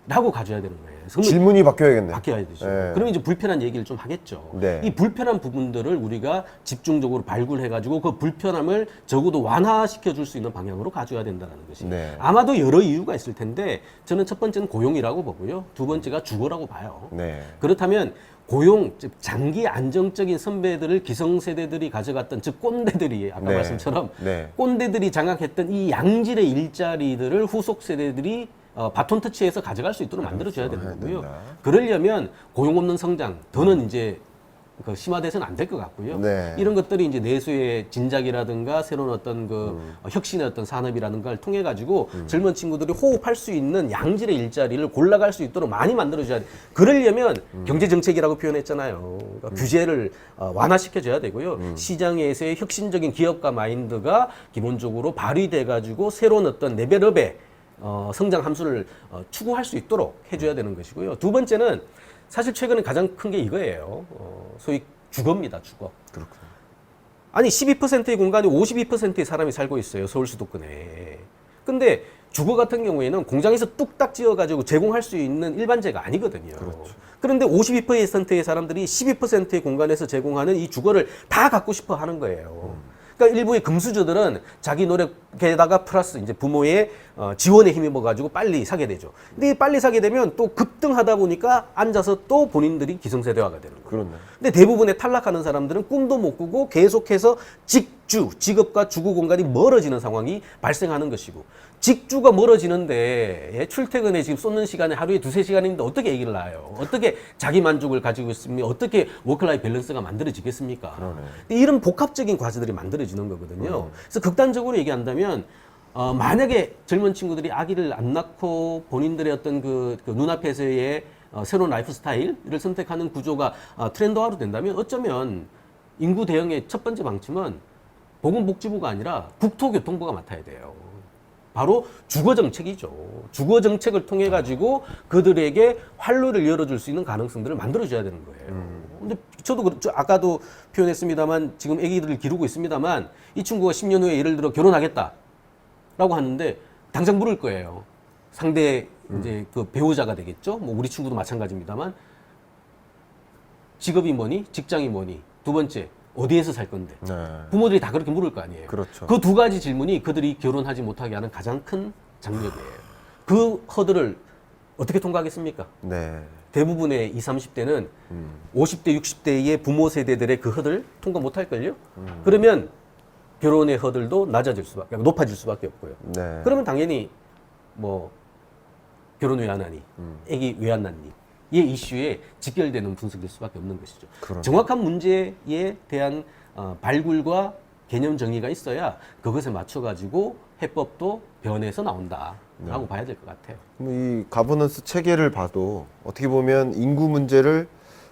라고 가져야 되는 거예요. 질문이 바뀌어야겠네요. 바뀌어야 되죠. 예. 그러면 이제 불편한 얘기를 좀 하겠죠. 네. 이 불편한 부분들을 우리가 집중적으로 발굴해가지고 그 불편함을 적어도 완화시켜 줄 수 있는 방향으로 가져야 된다는 것이. 네. 아마도 여러 이유가 있을 텐데 저는 첫 번째는 고용이라고 보고요. 두 번째가 주거라고 봐요. 네. 그렇다면 고용, 즉 장기 안정적인 선배들을 기성세대들이 가져갔던 즉 꼰대들이 아까 네. 말씀처럼 네. 꼰대들이 장악했던 이 양질의 일자리들을 후속 세대들이 바톤 터치해서 가져갈 수 있도록 만들어줘야 되는 해야 거고요. 된다. 그러려면 고용 없는 성장 더는 이제 심화돼서는 안 될 것 같고요. 네. 이런 것들이 이제 내수의 진작이라든가 새로운 어떤 혁신의 어떤 산업이라든가를 통해 가지고 젊은 친구들이 호흡할 수 있는 양질의 일자리를 골라갈 수 있도록 많이 만들어줘야 돼. 그러려면 경제 정책이라고 표현했잖아요. 그러니까 규제를 완화시켜줘야 되고요. 시장에서의 혁신적인 기업가 마인드가 기본적으로 발휘돼 가지고 새로운 어떤 레벨업의 성장 함수를 추구할 수 있도록 해줘야 되는 것이고요. 두 번째는 사실 최근에 가장 큰 게 이거예요. 소위 주거입니다, 주거. 그렇군요. 아니, 12%의 공간에 52%의 사람이 살고 있어요, 서울 수도권에. 근데 주거 같은 경우에는 공장에서 뚝딱 지어가지고 제공할 수 있는 일반재가 아니거든요. 그렇죠. 그런데 52%의 사람들이 12%의 공간에서 제공하는 이 주거를 다 갖고 싶어 하는 거예요. 그러니까 일부의 금수저들은 자기 노력에다가 플러스 이제 부모의 지원에 힘입어가지고 빨리 사게 되죠. 근데 빨리 사게 되면 또 급등하다 보니까 앉아서 또 본인들이 기성세대화가 되는 거예요. 그렇네. 근데 대부분의 탈락하는 사람들은 꿈도 못 꾸고 계속해서 직업과 주거 공간이 멀어지는 상황이 발생하는 것이고, 직주가 멀어지는데 출퇴근에 지금 쏟는 시간에 하루에 2-3시간인데 어떻게 아기를 낳아요? 어떻게 자기 만족을 가지고 있으면 어떻게 워크라이프 밸런스가 만들어지겠습니까? 그러네. 근데 이런 복합적인 과제들이 만들어지는 거거든요. 그래서 극단적으로 얘기한다면 만약에 젊은 친구들이 아기를 안 낳고 본인들의 어떤 그 눈앞에서의 새로운 라이프 스타일을 선택하는 구조가 트렌드화로 된다면 어쩌면 인구 대응의 첫 번째 방침은 보건복지부가 아니라 국토교통부가 맡아야 돼요. 바로 주거 정책이죠. 주거 정책을 통해 가지고 그들에게 활로를 열어줄 수 있는 가능성들을 만들어줘야 되는 거예요. 근데 저도 아까도 표현했습니다만 지금 아기들을 기르고 있습니다만 이 친구가 10년 후에 예를 들어 결혼하겠다라고 하는데 당장 물을 거예요. 상대 이제 그 배우자가 되겠죠. 뭐 우리 친구도 마찬가지입니다만 직업이 뭐니, 직장이 뭐니, 두 번째 어디에서 살 건데. 네. 부모들이 다 그렇게 물을 거 아니에요. 그렇죠. 그 두 가지 질문이 그들이 결혼하지 못하게 하는 가장 큰 장벽이에요. 그 허들을 어떻게 통과하겠습니까? 네. 대부분의 20, 30대는 50대, 60대의 부모 세대들의 그 허들 통과 못할걸요? 그러면 결혼의 허들도 높아질 수밖에 없고요. 네. 그러면 당연히 뭐 결혼 왜 안 하니? 애기 왜 안 낳니? 이 이슈에 직결되는 분석일 수밖에 없는 것이죠. 그러네. 정확한 문제에 대한 발굴과 개념 정의가 있어야 그것에 맞춰가지고 해법도 변해서 나온다라고 봐야 될 것 같아요. 이 가버넌스 체계를 봐도 어떻게 보면 인구 문제를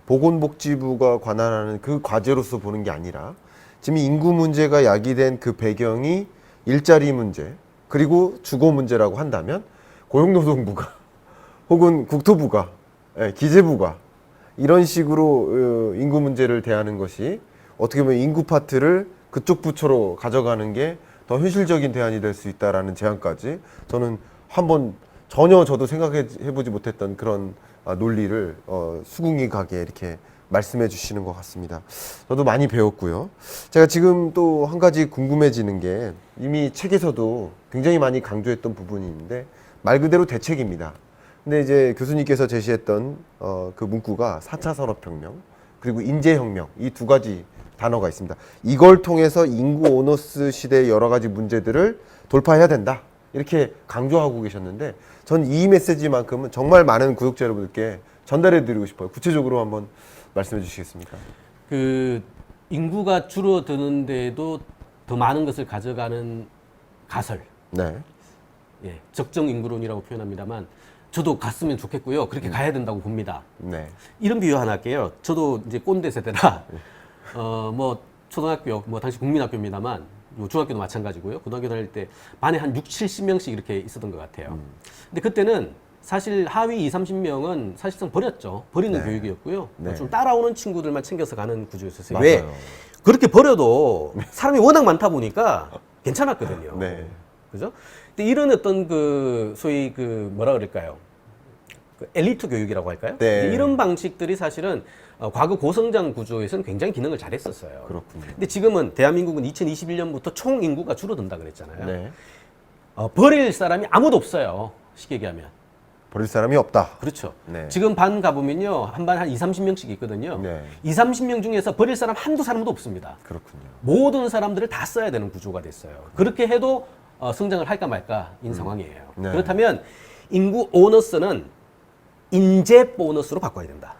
보건복지부가 관할하는 그 과제로서 보는 게 아니라 지금 인구 문제가 야기된 그 배경이 일자리 문제 그리고 주거 문제라고 한다면 고용노동부가 혹은 국토부가 기재부가 이런 식으로 인구 문제를 대하는 것이 어떻게 보면 인구 파트를 그쪽 부처로 가져가는 게 더 현실적인 대안이 될 수 있다라는 제안까지 저는 한번 전혀 저도 생각해보지 못했던 그런 논리를 수긍이 가게 이렇게 말씀해 주시는 것 같습니다. 저도 많이 배웠고요. 제가 지금 또 한 가지 궁금해지는 게 이미 책에서도 굉장히 많이 강조했던 부분이 있는데 말 그대로 대책입니다. 근데 이제 교수님께서 제시했던 그 문구가 4차 산업혁명, 그리고 인재혁명 이 두 가지 단어가 있습니다. 이걸 통해서 인구 오너스 시대의 여러 가지 문제들을 돌파해야 된다. 이렇게 강조하고 계셨는데 전 이 메시지만큼은 정말 많은 구독자 여러분들께 전달해 드리고 싶어요. 구체적으로 한번 말씀해 주시겠습니까? 그 인구가 줄어드는데도 더 많은 것을 가져가는 가설, 네. 예, 적정 인구론이라고 표현합니다만 저도 갔으면 좋겠고요. 그렇게 가야 된다고 봅니다. 네. 이런 비유 하나 할게요. 저도 이제 꼰대 세대라 뭐 초등학교, 뭐 당시 국민학교입니다만 뭐 중학교도 마찬가지고요. 고등학교 다닐 때 반에 한 6, 70명씩 이렇게 있었던 것 같아요. 근데 그때는 사실 하위 2, 30명은 사실상 버렸죠. 버리는 네. 교육이었고요. 네. 좀 따라오는 친구들만 챙겨서 가는 구조였었어요. 맞아요. 왜? 그렇게 버려도 사람이 워낙 많다 보니까 괜찮았거든요. 네. 그죠? 근데 이런 어떤 그 소위 그 뭐라 그럴까요? 그 엘리트 교육이라고 할까요? 네. 이런 방식들이 사실은 과거 고성장 구조에서는 굉장히 기능을 잘했었어요. 그렇군요. 근데 지금은 대한민국은 2021년부터 총 인구가 줄어든다 그랬잖아요. 네. 버릴 사람이 아무도 없어요. 쉽게 얘기하면. 버릴 사람이 없다. 그렇죠. 네. 지금 반 가보면요. 한 반 한 2, 30명씩 있거든요. 네. 2, 30명 중에서 버릴 사람 한두 사람도 없습니다. 그렇군요. 모든 사람들을 다 써야 되는 구조가 됐어요. 그렇게 해도 성장을 할까 말까인 상황이에요. 네. 그렇다면 인구 오너스는 인재 보너스로 바꿔야 된다.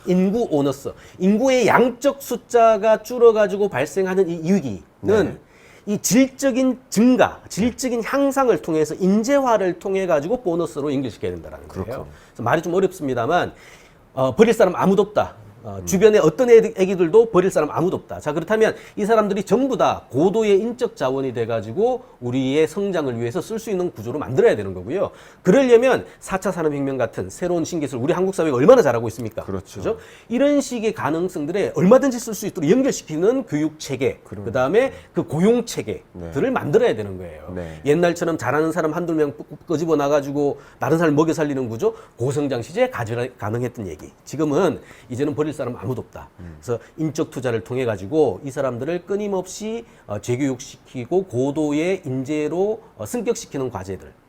인구 오너스. 인구의 양적 숫자가 줄어가지고 발생하는 이 위기는 네. 이 질적인 증가, 질적인 향상을 통해서 인재화를 통해 가지고 보너스로 연결시켜야 된다는 거예요. 그렇군요. 그래서 말이 좀 어렵습니다만 버릴 사람 아무도 없다. 주변에 어떤 애기들도 버릴 사람 아무도 없다. 자, 그렇다면 이 사람들이 전부 다 고도의 인적 자원이 돼가지고 우리의 성장을 위해서 쓸 수 있는 구조로 만들어야 되는 거고요. 그러려면 4차 산업혁명 같은 새로운 신기술, 우리 한국 사회가 얼마나 잘하고 있습니까? 그렇죠. 그죠? 이런 식의 가능성들에 얼마든지 쓸 수 있도록 연결시키는 교육 체계, 그 다음에 그 고용 체계들을 만들어야 되는 거예요. 네. 옛날처럼 잘하는 사람 한두 명 끄집어 나가지고 다른 사람 먹여 살리는 구조, 고성장 시대에 가능했던 얘기. 지금은 이제는 버릴 사람 아무도 없다. 그래서 인적 투자를 통해 가지고 이 사람들을 끊임없이 재교육시키고 고도의 인재로 승격시키는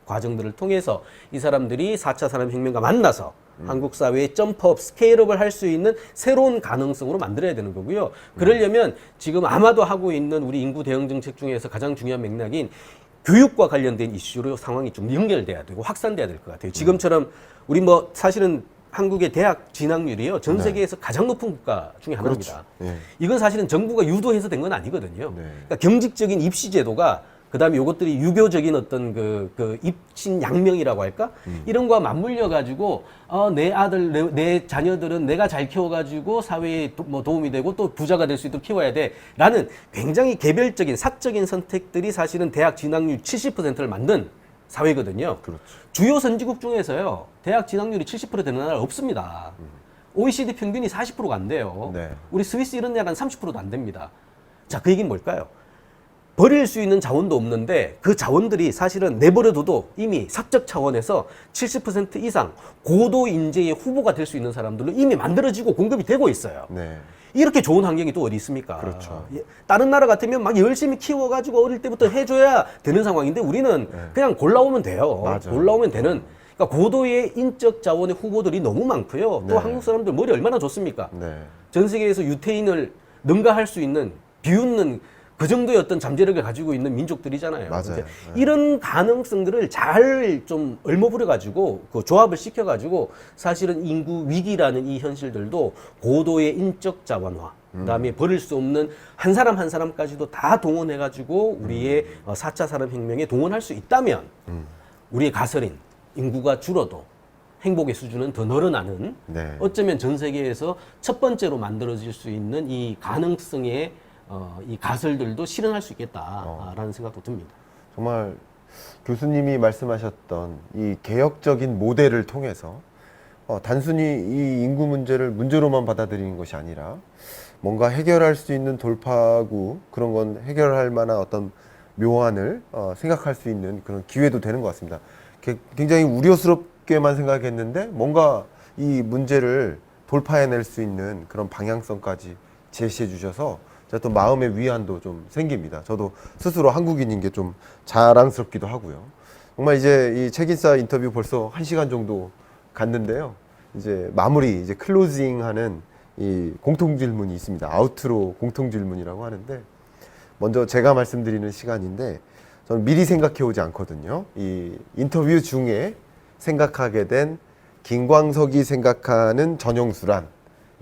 과정들을 통해서 이 사람들이 4차 산업혁명과 만나서 한국 사회의 점프업, 스케일업을 할 수 있는 새로운 가능성으로 만들어야 되는 거고요. 그러려면 지금 아마도 하고 있는 우리 인구 대응 정책 중에서 가장 중요한 맥락인 교육과 관련된 이슈로 상황이 좀 연결돼야 되고 확산돼야 될 것 같아요. 지금처럼 우리 뭐 사실은 한국의 대학 진학률이요 전 세계에서 가장 높은 국가 중에 하나입니다. 그렇죠. 예. 이건 사실은 정부가 유도해서 된 건 아니거든요. 네. 그러니까 경직적인 입시 제도가 그다음에 요것들이 유교적인 어떤 그 입신양명이라고 할까 이런 거와 맞물려 가지고 내 아들 내 자녀들은 내가 잘 키워가지고 사회에 뭐 도움이 되고 또 부자가 될 수 있도록 키워야 돼라는 굉장히 개별적인 사적인 선택들이 사실은 대학 진학률 70%를 만든 사회거든요. 그렇죠. 주요 선진국 중에서요 대학 진학률이 70% 되는 나라 없습니다. OECD 평균이 40%가 안 돼요. 네. 우리 스위스 이런 나라는 30%도 안 됩니다. 자, 그 얘기는 뭘까요? 버릴 수 있는 자원도 없는데 그 자원들이 사실은 내버려둬도 이미 사적 차원에서 70% 이상 고도 인재의 후보가 될 수 있는 사람들로 이미 만들어지고 공급이 되고 있어요. 네. 이렇게 좋은 환경이 또 어디 있습니까? 그렇죠. 예, 다른 나라 같으면 막 열심히 키워가지고 어릴 때부터 해줘야 되는 상황인데 우리는 그냥 골라오면 돼요. 맞아요. 골라오면 되는. 그러니까 고도의 인적 자원의 후보들이 너무 많고요. 또 네. 한국 사람들 머리 얼마나 좋습니까? 네. 전 세계에서 유태인을 능가할 수 있는 비웃는 그 정도의 어떤 잠재력을 가지고 있는 민족들이잖아요. 맞아요. 그래서 네. 이런 가능성들을 잘 좀 얼머부려 가지고 그 조합을 시켜 가지고 사실은 인구 위기라는 이 현실들도 고도의 인적 자원화 그다음에 버릴 수 없는 한 사람 한 사람까지도 다 동원해 가지고 우리의 4차 산업혁명에 동원할 수 있다면 우리의 가설인 인구가 줄어도 행복의 수준은 더 늘어나는 네. 어쩌면 전 세계에서 첫 번째로 만들어질 수 있는 이 가능성의 이 가설들도 실현할 수 있겠다라는 생각도 듭니다. 정말 교수님이 말씀하셨던 이 개혁적인 모델을 통해서 단순히 이 인구 문제를 문제로만 받아들이는 것이 아니라 뭔가 해결할 수 있는 돌파구 그런 건 해결할 만한 어떤 묘안을 생각할 수 있는 그런 기회도 되는 것 같습니다. 굉장히 우려스럽게만 생각했는데 뭔가 이 문제를 돌파해낼 수 있는 그런 방향성까지 제시해 주셔서 제가 또 마음의 위안도 좀 생깁니다. 저도 스스로 한국인인 게 좀 자랑스럽기도 하고요. 정말 이제 이 책인싸 인터뷰 벌써 1시간 정도 갔는데요. 이제 마무리, 이제 클로징하는 이 공통 질문이 있습니다. 아우트로 공통 질문이라고 하는데 먼저 제가 말씀드리는 시간인데 저는 미리 생각해 오지 않거든요. 이 인터뷰 중에 생각하게 된 김광석이 생각하는 전용수란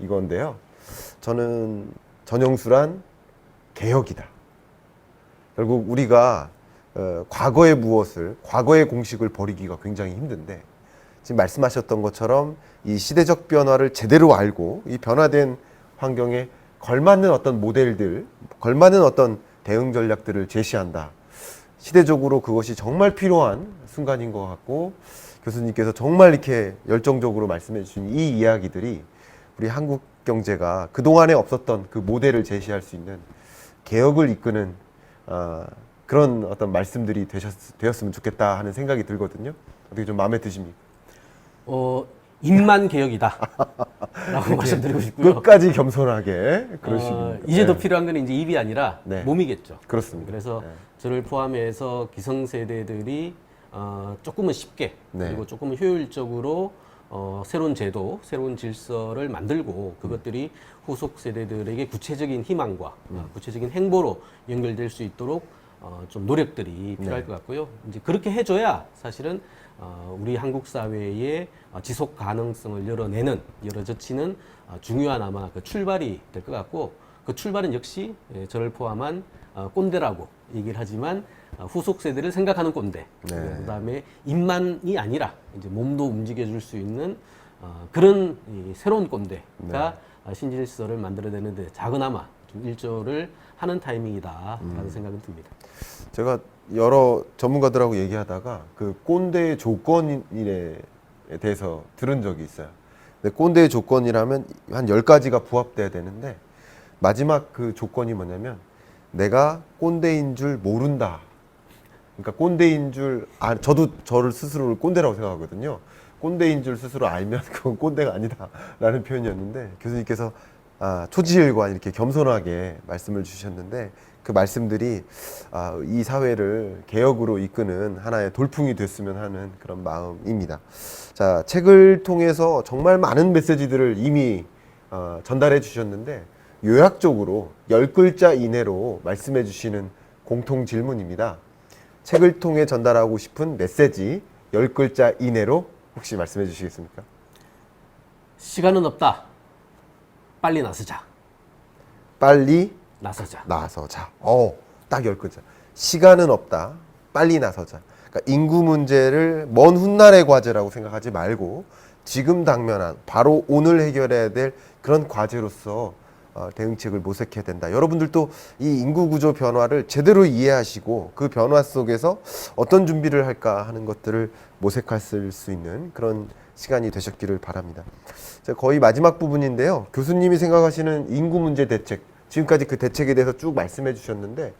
이건데요. 저는 전용수란 개혁이다. 결국 우리가 과거의 무엇을, 과거의 공식을 버리기가 굉장히 힘든데 지금 말씀하셨던 것처럼 이 시대적 변화를 제대로 알고 이 변화된 환경에 걸맞는 어떤 모델들, 걸맞는 어떤 대응 전략들을 제시한다. 시대적으로 그것이 정말 필요한 순간인 것 같고 교수님께서 정말 이렇게 열정적으로 말씀해 주신 이 이야기들이 우리 한국 경제가 그동안에 없었던 그 모델을 제시할 수 있는 개혁을 이끄는 그런 어떤 말씀들이 되었으면 좋겠다 하는 생각이 들거든요. 어떻게 좀 마음에 드십니까? 입만 개혁이다. 라고 말씀드리고 싶고요. 끝까지 겸손하게 그러시군요. 이제 더 필요한 건 이제 입이 아니라 네. 몸이겠죠. 그렇습니다. 그래서 네. 저를 포함해서 기성세대들이 조금은 쉽게 네. 그리고 조금은 효율적으로 새로운 제도, 새로운 질서를 만들고 그것들이 후속 세대들에게 구체적인 희망과 구체적인 행보로 연결될 수 있도록 좀 노력들이 필요할 것 같고요. 이제 그렇게 해줘야 사실은 우리 한국 사회의 지속 가능성을 열어젖히는 중요한 아마 그 출발이 될 것 같고 그 출발은 역시 저를 포함한 꼰대라고 얘기를 하지만 후속 세대를 생각하는 꼰대. 네. 그다음에 입만이 아니라 이제 몸도 움직여줄 수 있는 그런 이 새로운 꼰대가 신질서를 만들어내는데 작은아마 좀 일조를 하는 타이밍이다라는 생각은 듭니다. 제가 여러 전문가들하고 얘기하다가 그 꼰대의 조건에 대해서 들은 적이 있어요. 근데 꼰대의 조건이라면 한 10가지가 부합돼야 되는데 마지막 그 조건이 뭐냐면 내가 꼰대인 줄 모른다. 그러니까 꼰대인 줄 저도 저를 스스로를 꼰대라고 생각하거든요. 꼰대인 줄 스스로 알면 그건 꼰대가 아니다라는 표현이었는데 교수님께서 초지일관 이렇게 겸손하게 말씀을 주셨는데 그 말씀들이 이 사회를 개혁으로 이끄는 하나의 돌풍이 됐으면 하는 그런 마음입니다. 자, 책을 통해서 정말 많은 메시지들을 이미 전달해 주셨는데 요약적으로 10글자 이내로 말씀해 주시는 공통 질문입니다. 책을 통해 전달하고 싶은 메시지 10글자 이내로 혹시 말씀해 주시겠습니까? 시간은 없다. 빨리 나서자. 빨리 나서자. 나서자. 딱 10글자. 시간은 없다. 빨리 나서자. 그러니까 인구 문제를 먼 훗날의 과제라고 생각하지 말고 지금 당면한 바로 오늘 해결해야 될 그런 과제로서 대응책을 모색해야 된다. 여러분들도 이 인구 구조 변화를 제대로 이해하시고 그 변화 속에서 어떤 준비를 할까 하는 것들을 모색할 수 있는 그런 시간이 되셨기를 바랍니다. 자, 거의 마지막 부분인데요. 교수님이 생각하시는 인구 문제 대책, 지금까지 그 대책에 대해서 쭉 말씀해 주셨는데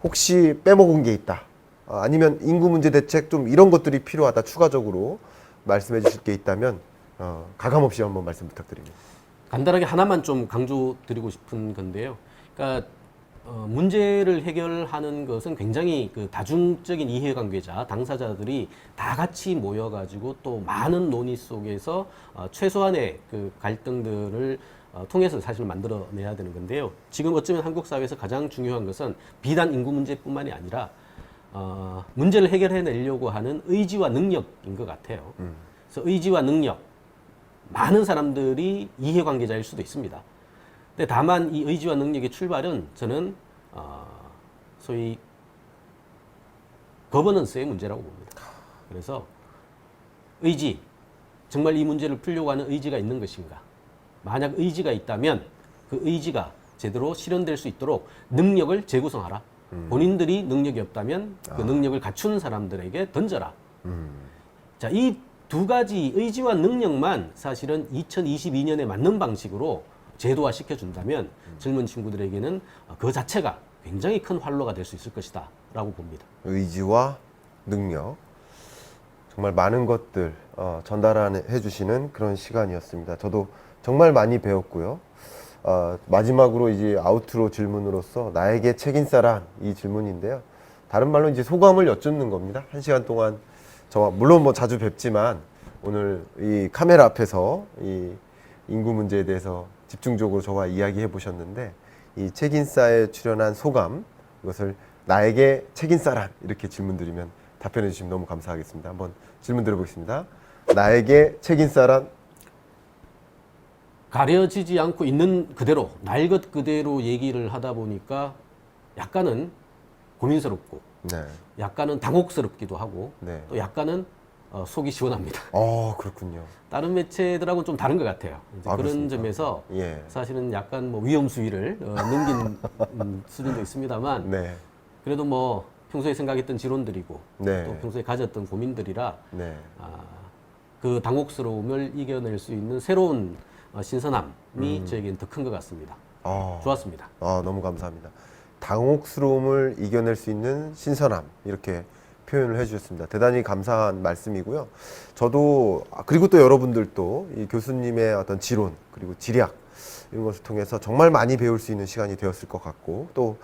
혹시 빼먹은 게 있다. 아니면 인구 문제 대책 좀 이런 것들이 필요하다. 추가적으로 말씀해 주실 게 있다면 가감없이 한번 말씀 부탁드립니다. 간단하게 하나만 좀 강조드리고 싶은 건데요. 그러니까 문제를 해결하는 것은 굉장히 그 다중적인 이해관계자, 당사자들이 다 같이 모여가지고 또 많은 논의 속에서 최소한의 그 갈등들을 통해서 사실 만들어내야 되는 건데요. 지금 어쩌면 한국 사회에서 가장 중요한 것은 비단 인구 문제뿐만이 아니라 문제를 해결해내려고 하는 의지와 능력인 것 같아요. 그래서 의지와 능력, 많은 사람들이 이해관계자일 수도 있습니다. 근데 다만 이 의지와 능력의 출발은 저는 소위 거버넌스의 문제라고 봅니다. 그래서 의지, 정말 이 문제를 풀려고 하는 의지가 있는 것인가? 만약 의지가 있다면 그 의지가 제대로 실현될 수 있도록 능력을 재구성하라. 본인들이 능력이 없다면 그 능력을 갖춘 사람들에게 던져라. 자, 이 두 가지 의지와 능력만 사실은 2022년에 맞는 방식으로 제도화 시켜준다면 젊은 친구들에게는 그 자체가 굉장히 큰 활로가 될 수 있을 것이다 라고 봅니다. 의지와 능력 정말 많은 것들 전달해 주시는 그런 시간이었습니다. 저도 정말 많이 배웠고요. 마지막으로 이제 아우트로 질문으로서 나에게 책임사란 이 질문인데요. 다른 말로 이제 소감을 여쭙는 겁니다. 1시간 동안 저와 물론 뭐 자주 뵙지만 오늘 이 카메라 앞에서 이 인구 문제에 대해서 집중적으로 저와 이야기해 보셨는데 이 책인싸에 출연한 소감, 이것을 나에게 책인싸란 이렇게 질문 드리면 답변해 주시면 너무 감사하겠습니다. 한번 질문 드려보겠습니다. 나에게 책인싸란? 가려지지 않고 있는 그대로, 날 것 그대로 얘기를 하다 보니까 약간은 고민스럽고, 네. 약간은 당혹스럽기도 하고, 네. 또 약간은 속이 시원합니다. 그렇군요. 다른 매체들하고는 좀 다른 것 같아요. 이제 그런 그렇습니까? 점에서 예. 사실은 약간 뭐 위험 수위를 넘긴 수준도 있습니다만, 네. 그래도 뭐 평소에 생각했던 지론들이고, 네. 또 평소에 가졌던 고민들이라 네. 그 당혹스러움을 이겨낼 수 있는 새로운 신선함이 저에겐 더 큰 것 같습니다. 좋았습니다. 너무 감사합니다. 당혹스러움을 이겨낼 수 있는 신선함, 이렇게 표현을 해주셨습니다. 대단히 감사한 말씀이고요. 저도 그리고 또 여러분들도 이 교수님의 어떤 지론 그리고 지략 이런 것을 통해서 정말 많이 배울 수 있는 시간이 되었을 것 같고, 또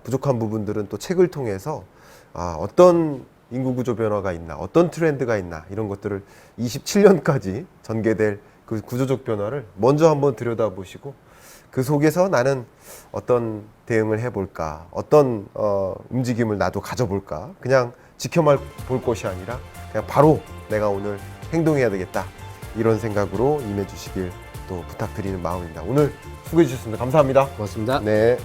부족한 부분들은 또 책을 통해서 어떤 인구구조 변화가 있나, 어떤 트렌드가 있나, 이런 것들을 27년까지 전개될 그 구조적 변화를 먼저 한번 들여다보시고, 그 속에서 나는 어떤 대응을 해볼까, 어떤 움직임을 나도 가져볼까, 그냥 지켜만 볼 것이 아니라 그냥 바로 내가 오늘 행동해야 되겠다, 이런 생각으로 임해 주시길 또 부탁드리는 마음입니다. 오늘 수고해 주셨습니다. 감사합니다. 고맙습니다. 네.